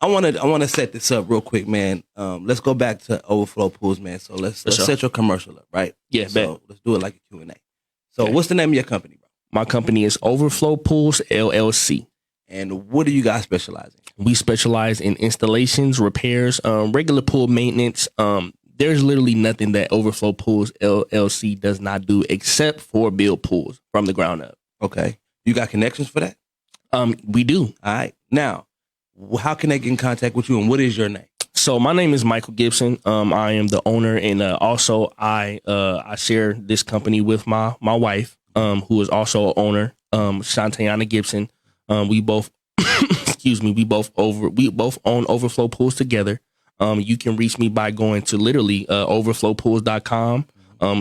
I wanna set this up real quick, man. Let's go back to Overflowpoolz, man. So let's set your commercial up, right? Yeah, so let's do it like a Q&A. So what's the name of your company, bro? My company is Overflowpoolz LLC. And what do you guys specialize in? We specialize in installations, repairs, regular pool maintenance. There's literally nothing that Overflowpoolz LLC does not do except for build pools from the ground up. Okay. You got connections for that? We do. All right. Now, how can they get in contact with you, and what is your name? So my name is Michael Gibson. I am the owner, and also I share this company with my wife, who is also an owner, Shantayana Gibson. We both, we both own Overflowpoolz together. You can reach me by going to literally overflowpoolz.com.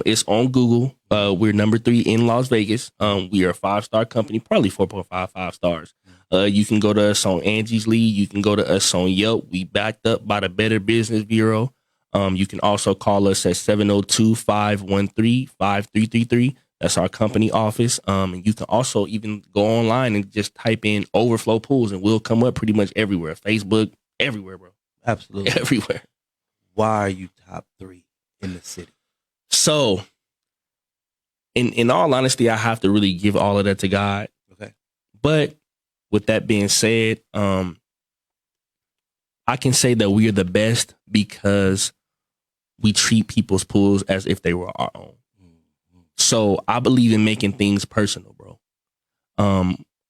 It's on Google. We're number 3 in Las Vegas. We are a 5-star company, probably 4.55 stars. You can go to us on Angie's Lee. You can go to us on Yelp. We backed up by the Better Business Bureau. You can also call us at 702-513-5333. That's our company office. And you can also even go online and just type in Overflowpoolz and we'll come up pretty much everywhere. Facebook, everywhere, bro. Absolutely. Everywhere. Why are you top 3 in the city? So, in all honesty, I have to really give all of that to God. Okay. But with that being said, I can say that we are the best because we treat people's pools as if they were our own. So I believe in making things personal, bro.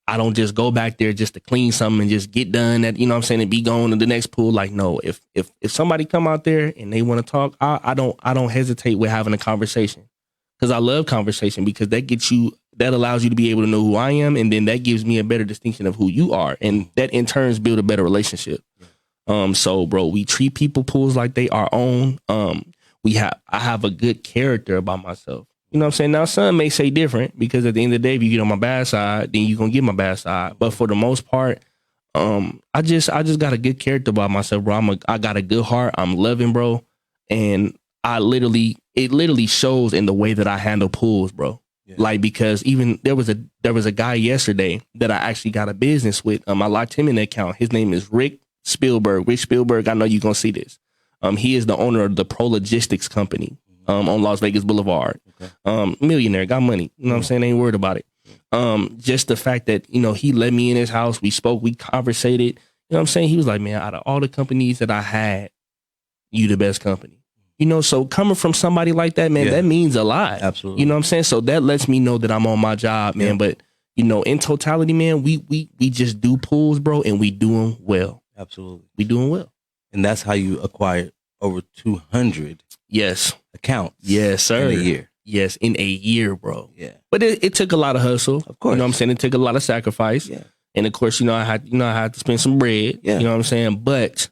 I don't just go back there just to clean something and just get done at, you know what I'm saying, and be going to the next pool. Like, no, if somebody come out there and they want to talk, I don't hesitate with having a conversation. Because I love conversation, because that allows you to be able to know who I am, and then that gives me a better distinction of who you are, and that in turns build a better relationship. So bro, we treat people pools like they our own. I have a good character about myself. You know what I'm saying? Now, some may say different, because at the end of the day, if you get on my bad side, then you're going to get my bad side. But for the most part, I just got a good character about myself, bro. I got a good heart. I'm loving, bro. And it literally shows in the way that I handle pools, bro. Yeah. Like, because even there was a guy yesterday that I actually got a business with. I locked him in the account. His name is Rick Spielberg. Rick Spielberg, I know you're going to see this. He is the owner of the Pro Logistics Company. On Las Vegas Boulevard. Okay. Millionaire, got money. You know what I'm saying? Ain't worried about it. Just the fact that, he let me in his house. We spoke, we conversated. You know what I'm saying? He was like, man, out of all the companies that I had, you the best company. So coming from somebody like that, man, that means a lot. Absolutely. You know what I'm saying? So that lets me know that I'm on my job, man. But, in totality, man, we just do pools, bro, and we doing well. Absolutely. We doing well. And that's how you acquired over 200 accounts. Yes, sir. In a year. Yes, in a year, bro. Yeah. But it took a lot of hustle. Of course. You know what I'm saying? It took a lot of sacrifice. Yeah. And of course, I had to spend some bread. Yeah. You know what I'm saying? But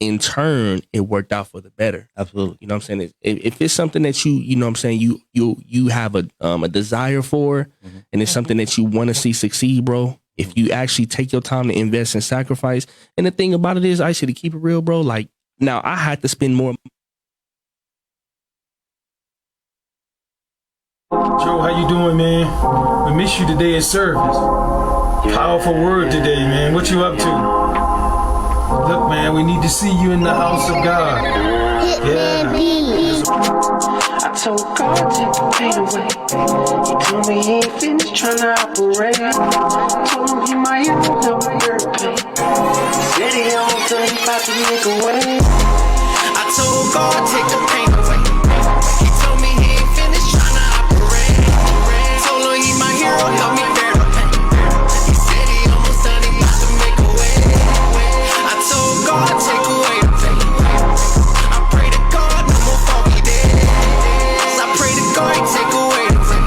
in turn, it worked out for the better. Absolutely. You know what I'm saying? If it's something that you know what I'm saying, you have a desire for, and it's something that you want to see succeed, bro. If you actually take your time to invest and sacrifice. And the thing about it is, I should keep it real, bro. Like, now I had to spend more. Joe, how you doing, man? We miss you today at service. Powerful word today, man. What you up to? Look, man, we need to see you in the house of God. Yeah. I told God take the pain away. He told me he ain't finished trying to operate. Told him he might help me hurt pain. He said he don't done about to make a way. I told God take the pain away. He told me he ain't finished trying to operate. Told him he my hero, help me bear the pain. He said he almost done, he about to make a way. I told God take away the pain. I pray to God no more foggy days. I pray to God he take away the pain.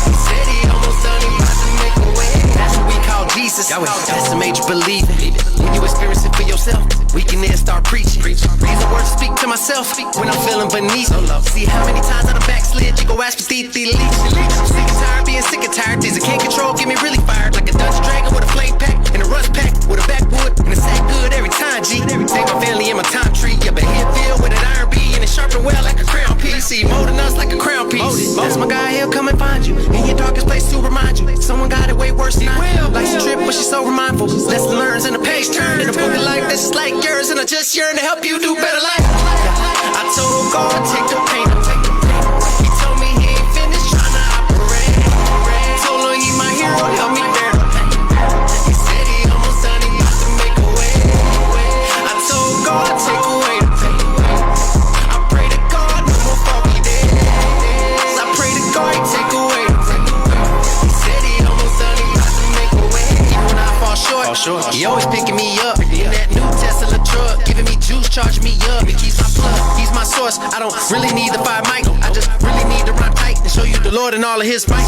He said he almost done, he about to make a way. That's what we call Jesus. That's the major believing. When you experience it for yourself, we can then start preaching. These are words to speak to myself when I'm feeling beneath. See how many times I done backslid. You go ask for Steve the leaks. I'm sick and tired being sick and tired. Things I can't control get me really fired. Like a Dutch dragon with a flame pack and a rust pack with a backwood and a sack good every time. G. Take my family in my time tree. Yeah, but here filled with an iron bee and it sharpened well like a crown piece. See, molding us like a crown piece. That's my guy. He'll come and find you in your darkest place to remind you. Someone got it way worse than I. Life's a trip, but she's so mindful. Lesson learns and a page turn. In a book like this is like yours, and I just yearn to help you do better life. I told God take the pain away. He told me he ain't finished trying to operate. Told him he my hero, help me bear the pain. He said he almost done, he about to make a way. I told God take away the pain. I pray to God no more foggy days. I pray to God he take away the pain. He said he almost done, he about to make a way. Even when I fall short, he always picking me up in that new Tesla truck, giving me juice, charging me up. He keeps my plug, he's my source. I don't really need the 5 mic, I just really need to run tight and show you the Lord and all of his might.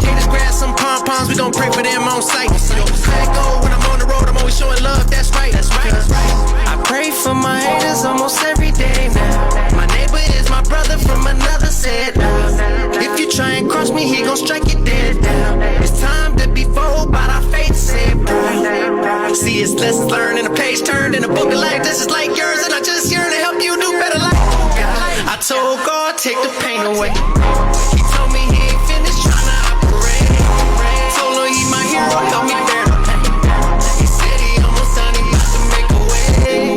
Haters grab some pom-poms, we gon' pray for them on sight. How it go when I'm on the road, I'm always showing love, that's right. I pray for my haters almost every day now. My neighbor is my brother from another set now. If you try and cross me, he gon' strike you dead down. It's time to be fooled by our faith saved. See, it's lessons learned in a page turned in a book of life. This is like yours, and I just yearn to help you do better life. I told God, take the pain away. He told me he ain't finished trying to operate. Told him he my hero, help me bear the pain. He said he almost done, he about to make a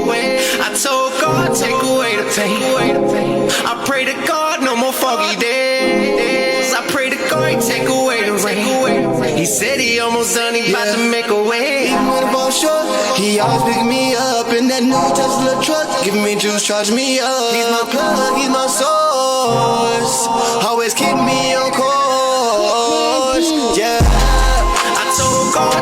way. I told God, take away the pain. I pray to God, no more foggy days. I pray to God, he take away the rain. He said he almost done, he about to make a way. Even when I'm short, he always pick me up in that new Tesla truck. Giving me juice, charge me up. He's my plug, he's my source. Always keep me on course, yeah. I told God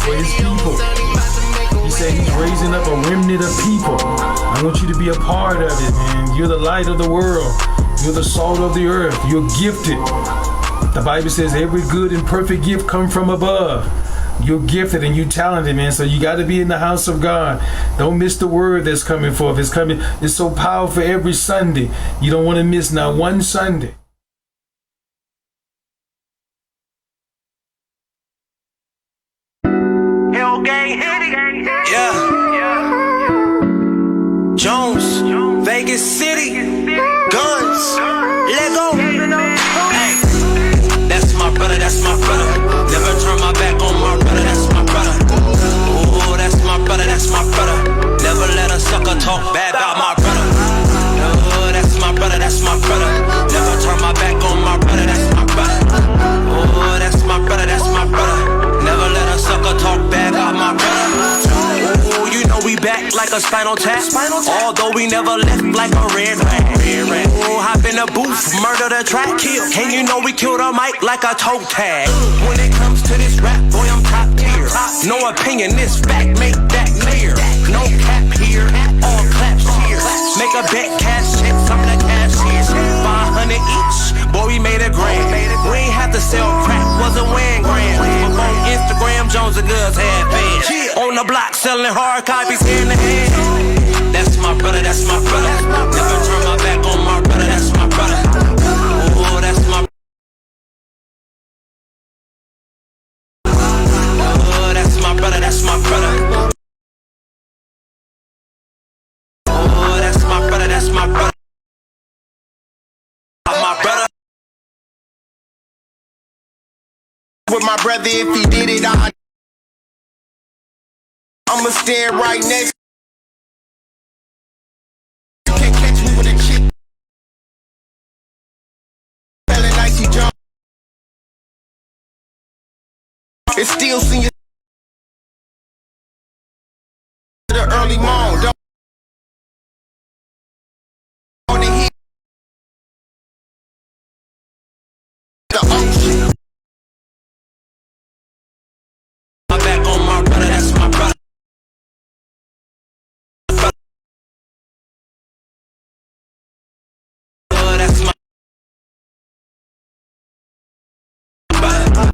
for his people. He said he's raising up a remnant of people. I want you to be a part of it, man. You're the light of the world. You're the salt of the earth. You're gifted. The Bible says every good and perfect gift come from above. You're gifted and you're talented, man. So you got to be in the house of God. Don't miss the word that's coming forth. It's so powerful every Sunday. You don't want to miss not one Sunday. Yeah. Jones, Vegas City, guns, let go. Hey, that's my brother, that's my brother. Never turn my back on my brother, that's my brother. Oh, that's my brother, that's my brother. Never let a sucker talk bad about my brother. Oh, that's my brother, that's my brother. Never turn my back on my brother, that's my brother. Oh, that's my brother, that's my brother. Never let a sucker talk bad about my brother. Oh, you know we back like a spinal tap. Although we never left like a red rat. Oh, hop in the booth, murder the track, kill. And you know we killed a mic like a toe tag. When it comes to this rap, boy, I'm top tier. No opinion, this fact, make that clear. No cap here, all claps here. Make a bet, cash checks, I'm the cashier. 500 each, boy, we made a grand. We ain't have to sell crack, wasn't weighing grams. But on Instagram, Jones and Goods had fans. On the block, selling hard copies hand to hand. That's my brother, that's my brother. Never turn my back on my brother, that's my brother. Oh, that's my brother. Oh, that's my brother, that's my brother. Oh, that's my brother, that's my brother. My brother. With my brother, if he did it, I'ma stand right next. You can't catch me with a chick. Selling IC Jonez. It's still senior. The early morn. Don't wanna hear the ocean. My back on my brother, that's my brother. Oh, that's my brother.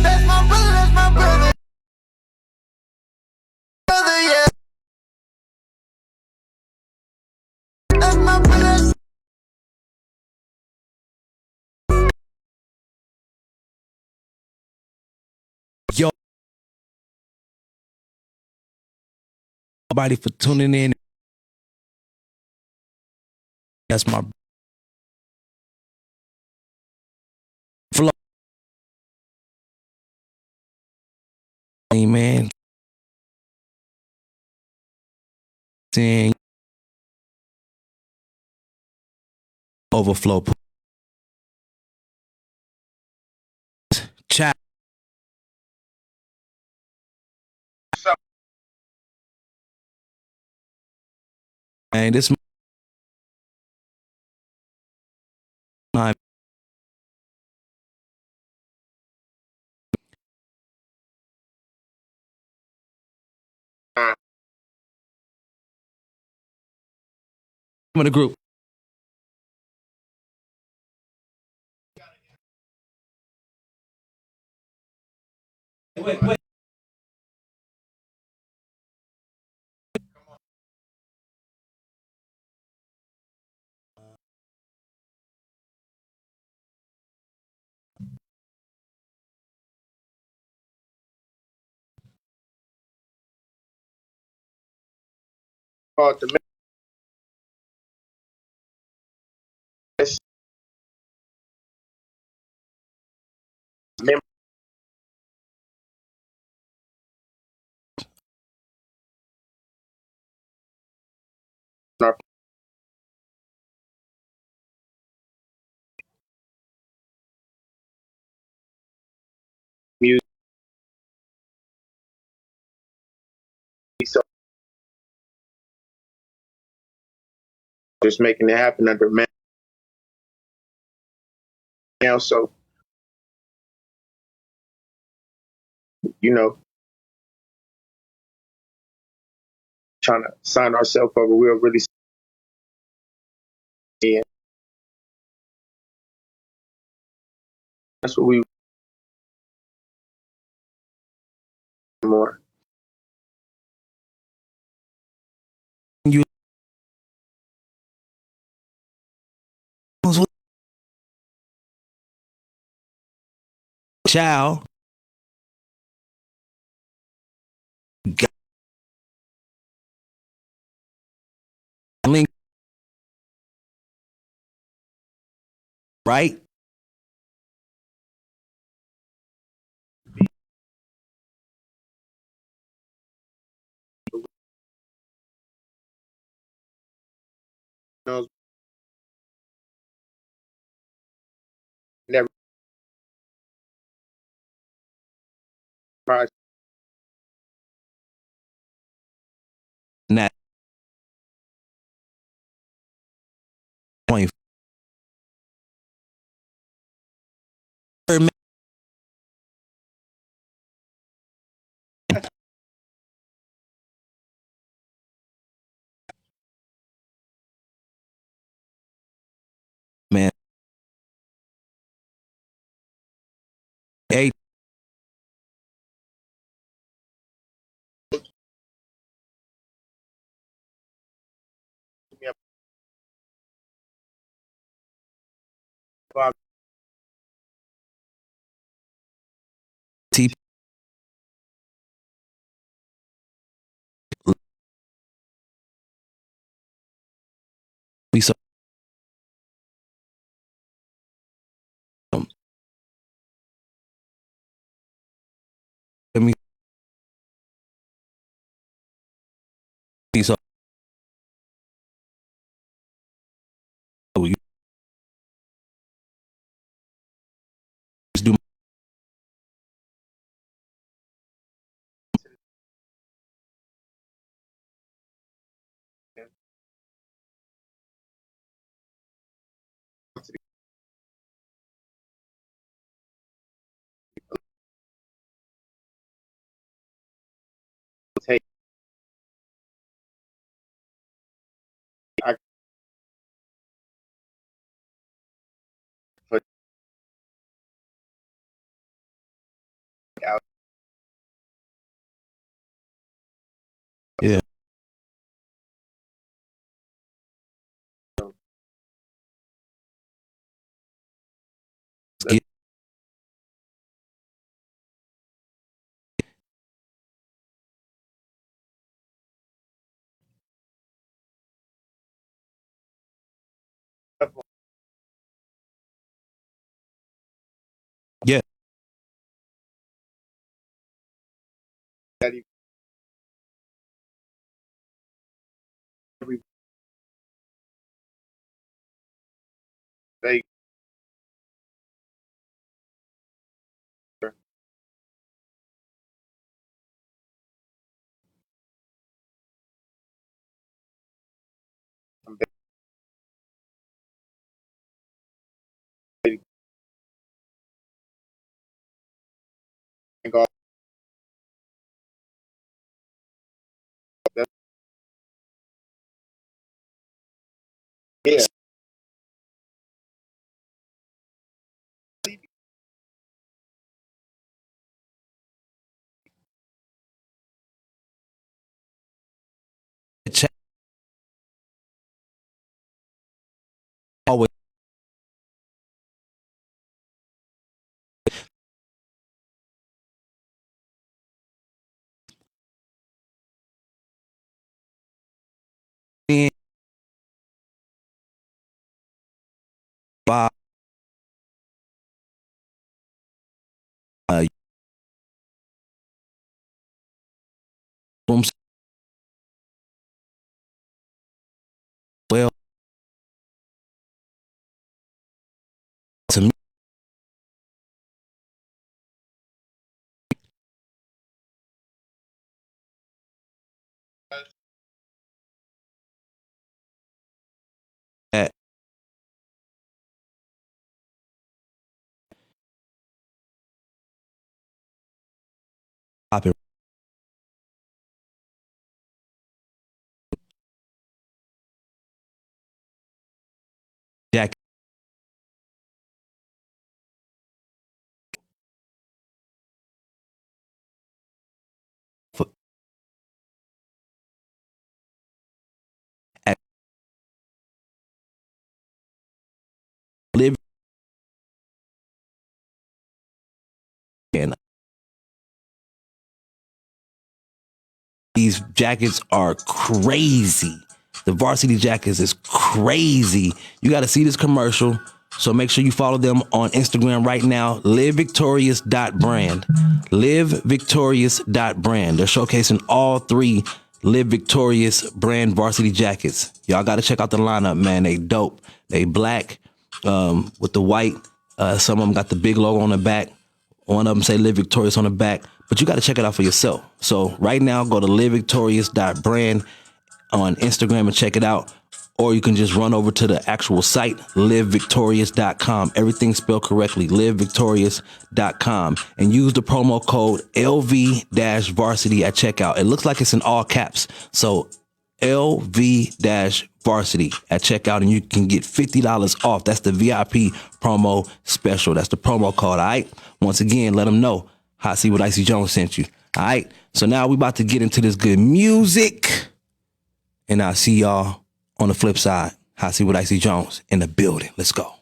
That's my brother, that's my brother. Brother, yeah. That's my brother. Yo, everybody for tuning in. That's my flow. Man. Saying Overflowpoolz. Chat. And this my in the group. Wait. About the music. So just making it happen under man. Now, so trying to sign ourselves over. We'll really see. That's what we more. You child. Right? Never tried. That point. Man. Hey, T. We saw me. We saw you do Take. I put out. yeah. Yeah. Every day. Yeah. Check always being by rooms. Well, to me, jacket. Live and these jackets are crazy. The varsity jackets is crazy. You got to see this commercial. So make sure you follow them on Instagram right now. LiveVictorious.brand. LiveVictorious.brand. They're showcasing all 3 Live Victorious brand varsity jackets. Y'all got to check out the lineup, man. They dope. They black with the white. Some of them got the big logo on the back. One of them say Live Victorious on the back. But you got to check it out for yourself. So right now, go to LiveVictorious.brand on Instagram and check it out. Or you can just run over to the actual site, livevictorious.com. Everything spelled correctly, livevictorious.com. And use the promo code LV-varsity at checkout. It looks like it's in all caps. So LV-varsity at checkout, and you can get $50 off. That's the VIP promo special. That's the promo code, all right? Once again, let them know Hot Seat with IC Jonez sent you, all right? So now we about to get into this good music, and I'll see y'all on the flip side. Hot Seat with IC Jonez in the building. Let's go.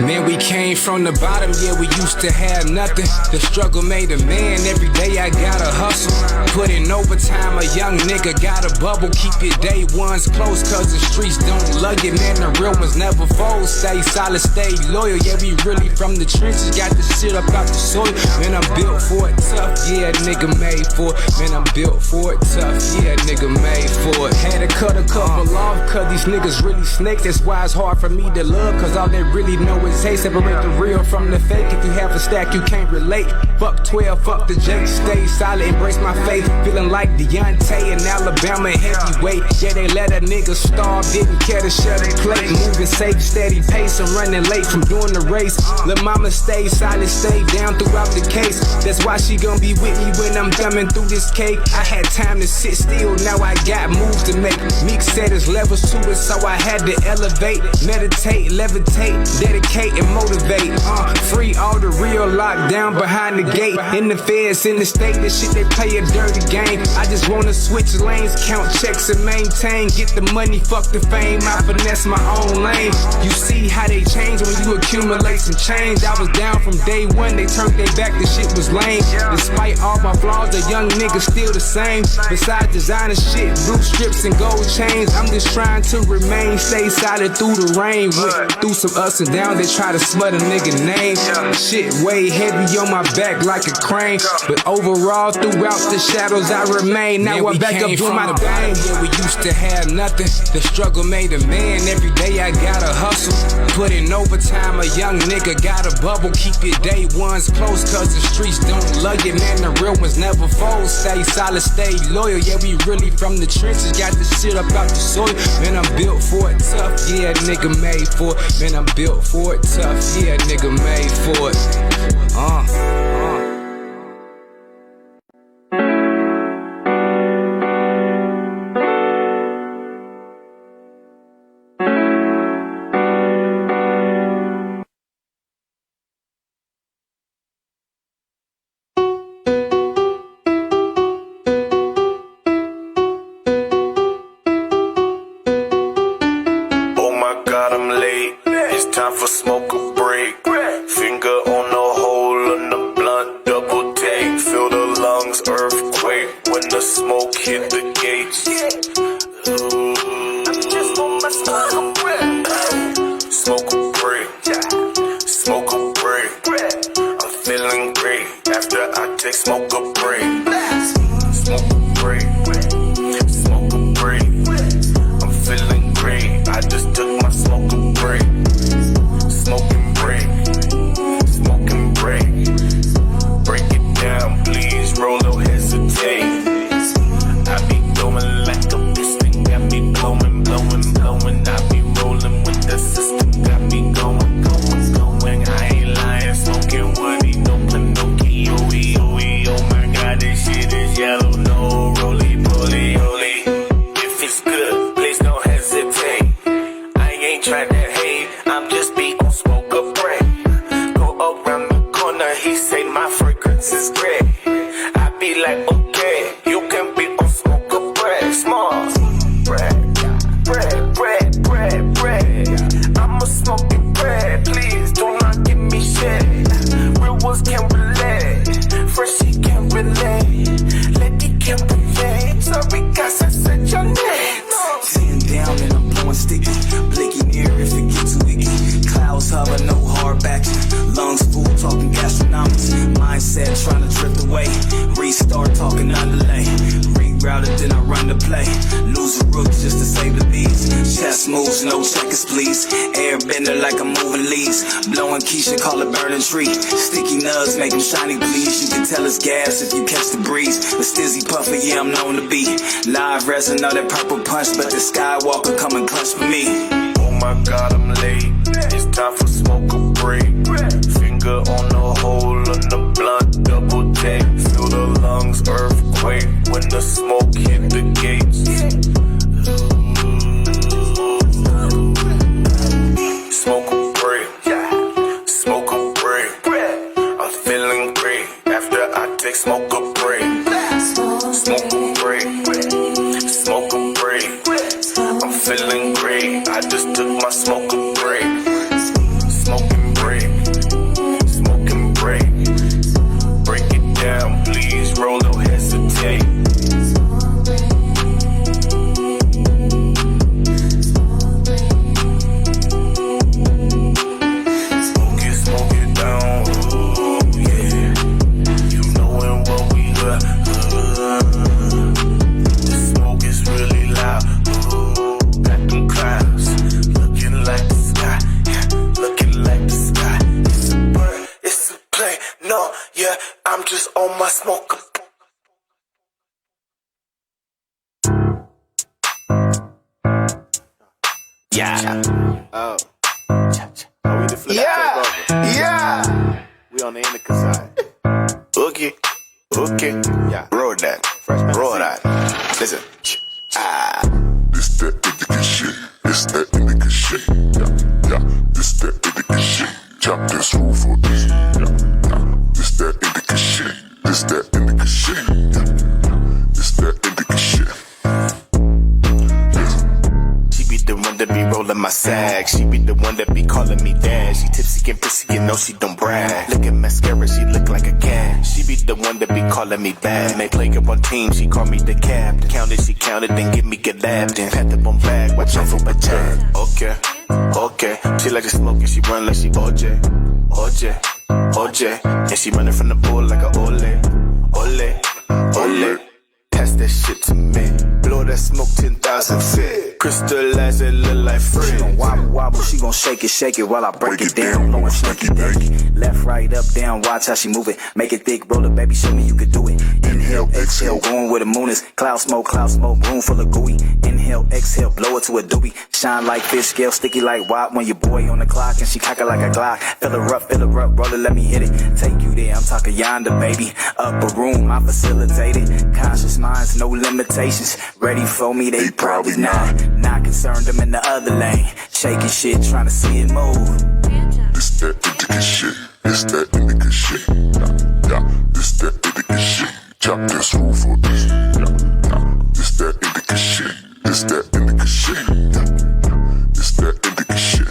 Man, we came from the bottom, yeah, we used to have nothing. The struggle made a man, every day I gotta hustle. Put in overtime, a young nigga got a bubble. Keep your day ones close, cause the streets don't lug it. Man, the real ones never fold. Stay solid, stay loyal, yeah, we really from the trenches. Got the shit up out the soil. Man, I'm built for it tough, yeah, nigga made for it. Man, I'm built for it tough, yeah, nigga made for it. Had to cut a couple off, cause these niggas really snake. That's why it's hard for me to love, cause all they really know is hate. Separate the real from the fake. If you have a stack, you can't relate. Fuck 12, fuck the Jake. Stay solid, embrace my faith. Feeling like Deontay in Alabama heavyweight. Yeah, they let a nigga starve, didn't care to share the plate. Moving safe, steady pace. I'm running late from doing the race. Lil' mama stay solid, stay down throughout the case. That's why she gon' be with me when I'm thumbing through this cake. I had time to sit still, now I got moves to make. Meek said there's levels to it, so I had to elevate. Meditate, levitate, dedicate, and motivate. Free all the real lockdown behind the gate. In the feds, in the state, this shit they play a dirty game. I just wanna switch lanes, count checks and maintain. Get the money, fuck the fame, I finesse my own lane. You see how they change when you accumulate some change. I was down from day one, they turned their back, the shit was lame. Despite all my flaws, the young nigga still the same. Besides designer shit, blue strips and gold chains, I'm just trying to remain, stay solid through the rain. Went through some ups and downs, they try to smut a nigga name. Shit way heavy on my back like a crane, but overall throughout the shadows I remain. Now I'm back up doing my thing. Yeah, we used to have nothing. The struggle made a man. Every day I gotta hustle. Put in overtime, a young nigga got a bubble. Keep your day ones close, cause the streets don't lug it. Man, the real ones never fold. Stay solid, stay loyal. Yeah, we really from the trenches. Got the shit up out the soil. Man, I'm built for it tough. Yeah, nigga made for it. Man, I'm built for it tough. Yeah, nigga made for it. Oh my God, I'm late. It's time for smoke a break. Finger on the hole in the blunt, double take. Feel the lungs earthquake when the smoke hit the gates. I'm just on my smoke a break. Smoke a break. Smoke a break. I'm feeling great after I take smoke a break. Smoke a break. Smoke a break. I'm feeling great. I just took my smoke a break. Smoking break. Smoking break. Break it down, please. Roll, no hesitate. I be going like a piston. Got me blowing, blowing, blowing. I be harder than I run the play. Lose a rook just to save the beats. Chess moves, no checkers, please. Airbender like I'm moving leaves. Blowing Keisha, call it burning tree. Sticky nugs make them shiny, please. You can tell it's gas if you catch the breeze. The Stizzy Puffer, yeah, I'm known to be. Live resin, all that purple punch, but the Skywalker come and clutch for me. Oh my God, I'm late. It's time for smoke a break. Finger on the hole on the blunt, double take. Feel the lungs earthquake when the smoke hit the gates. Smoke a break. Smoke a break. I'm feeling great after I take smoke a break. Smoke a break. Smoke a break. I'm feeling great. I just took my smoke a break. Smoking break. Smoking break. Break it down, please. Roll, no hesitate. Smoke it down. Ooh, yeah. You knowin' what we got. The smoke is really loud. Ooh, got them clouds looking like the sky. Yeah, looking like the sky. It's a bird, it's a play. No, yeah, I'm just on my smoke. Yeah. Oh. Are we the flip? Yeah. We on the indica side. Okay. Yeah. Roll that. Roll that. Listen. This that indica shit. This that indica shit. Yeah. This that indica shit. Chop this roof for this. Yeah. This that indica shit. This that indica shit. Yeah. This that indica shit. She be the one that be rolling my sack. She be the one that be calling me dad. She tipsy and prissy, you know she don't brag. Look at mascara, she look like a cat. She be the one that be calling me bad. They play up on team, she call me the captain. Counted, she counted, then give me a lap. Then pat the bum bag, watch out for my tag. Okay. She like to smoke and she run like she OJ. And she running from the bull like a ole. Pass that shit to me. Blow that smoke 10,000 feet. Crystallize it, look like free. She gon' wobble, she gon' shake it while I break it down. Blowing stinky danky. Left, right, up, down, watch how she move it. Make it thick, roll it, baby, show me you can do it. Inhale, exhale, going where the moon is. Cloud smoke, room full of gooey. Inhale, exhale, blow it to a doobie. Shine like fish scale, sticky like wop. When your boy on the clock and she cock it like a Glock. Fill her up, roll it, let me hit it. Take you there, I'm talking yonder, baby. Upper room, I facilitate it. Conscious minds, no limitations. Ready for me, they probably not. Not concerned, I'm in the other lane. Shaking shit, trying to see it move. This that indica shit. This that indica shit. Yeah. This that indica shit. Chop this roof for this. Yeah. This that indica shit. This that indica shit. Yeah. This that indica shit.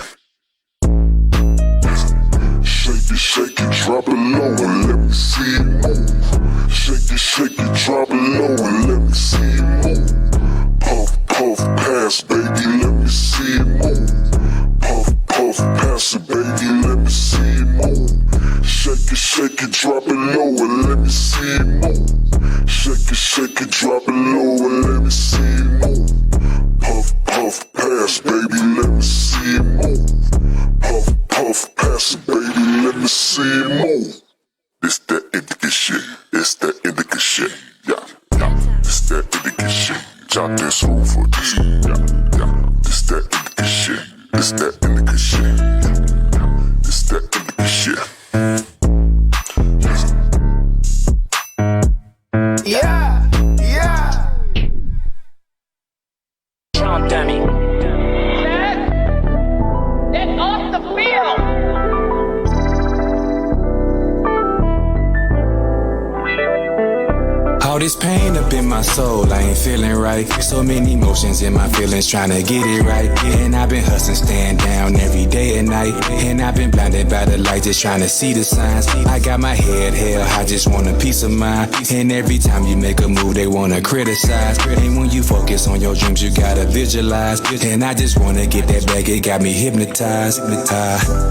Shake it, drop it low and let me see it move. Shake it, drop it low and let me see it move. Puff, pass, baby, let me see it move. Puff, pass it, baby, let me see it move. Shake it, drop it low and let me see it move. Shake it, drop it low and let me see it move. Puff, pass, baby, let me see it move. Puff, pass it, baby, let me see it move. It's that indica shit. It's that indica shit. Yeah. It's that indica shit. Chop this roof for this. Yeah. It's that indica shit. It's that indica shit. Yeah. It's that indica shit. Yeah. Sean Dummy. Get off the field! All this pain up in my soul, I ain't feeling right. So many emotions in my feelings, trying to get it right. And I've been hustling, staying down every day and night. And I've been blinded by the light, just trying to see the signs. I got my head held, I just want a peace of mind. And every time you make a move, they wanna criticize. And when you focus on your dreams, you gotta visualize. And I just wanna get that back, it got me hypnotized.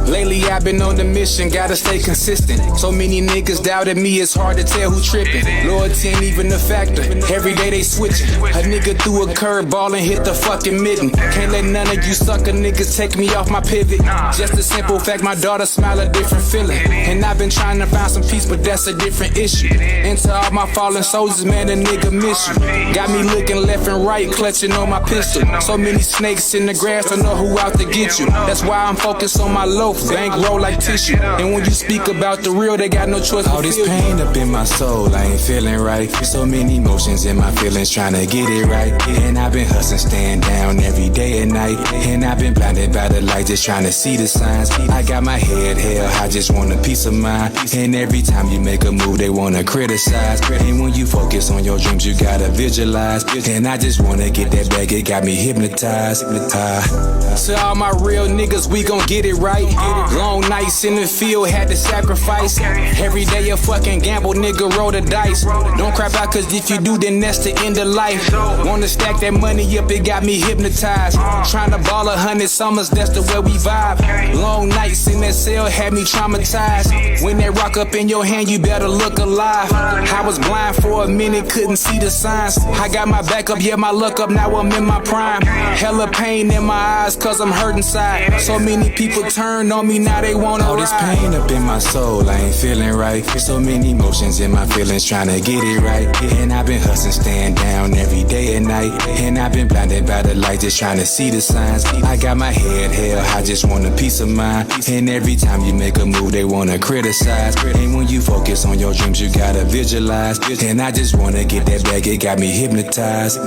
Lately I've been on the mission, gotta stay consistent. So many niggas doubted me, it's hard to tell who tripping. Lord 10 even proving the factor. Every day they switching. A nigga threw a curveball and hit the fucking mitten. Can't let none of you sucker niggas take me off my pivot. Just a simple fact, my daughter smile a different feeling. And I've been trying to find some peace, but that's a different issue. And to all my fallen soldiers, man, a nigga miss you. Got me looking left and right, clutching on my pistol. So many snakes in the grass, don't know who out to get you. That's why I'm focused on my loaf, bankroll like tissue. And when you speak about the real, they got no choice. All this pain up in my soul, I ain't feeling right. So many emotions in my feelings, trying to get it right. And I've been hustling, staying down every day and night. And I've been blinded by the light, just trying to see the signs. I got my head held, I just want a peace of mind. And every time you make a move, they wanna criticize. And when you focus on your dreams, you gotta visualize. And I just wanna get that bag, it got me hypnotized. To all my real niggas, we gon' get it right. Long nights in the field, had to sacrifice. Every day a fucking gamble, nigga, roll the dice. Don't crap out, cause if you do, then that's the end of life. Wanna stack that money up, it got me hypnotized. Tryna ball 100 summers, that's the way we vibe. Long nights in that cell had me traumatized. When they rock up in your hand, you better look alive. I was blind for a minute, couldn't see the signs. I got my back up, yeah, my luck up, now I'm in my prime. Hella pain in my eyes, cause I'm hurt inside. So many people turn on me, now they wanna all this pain up in my soul, I ain't feeling right. So many emotions in my feelings, trying to get it right. And I've been hustling, staying down every day and night. And I've been blinded by the light, just trying to see the signs. I got my head held, I just want a peace of mind. And every time you make a move, they wanna criticize. And when you focus on your dreams, you gotta visualize. And I just wanna get that bag, it got me hypnotized.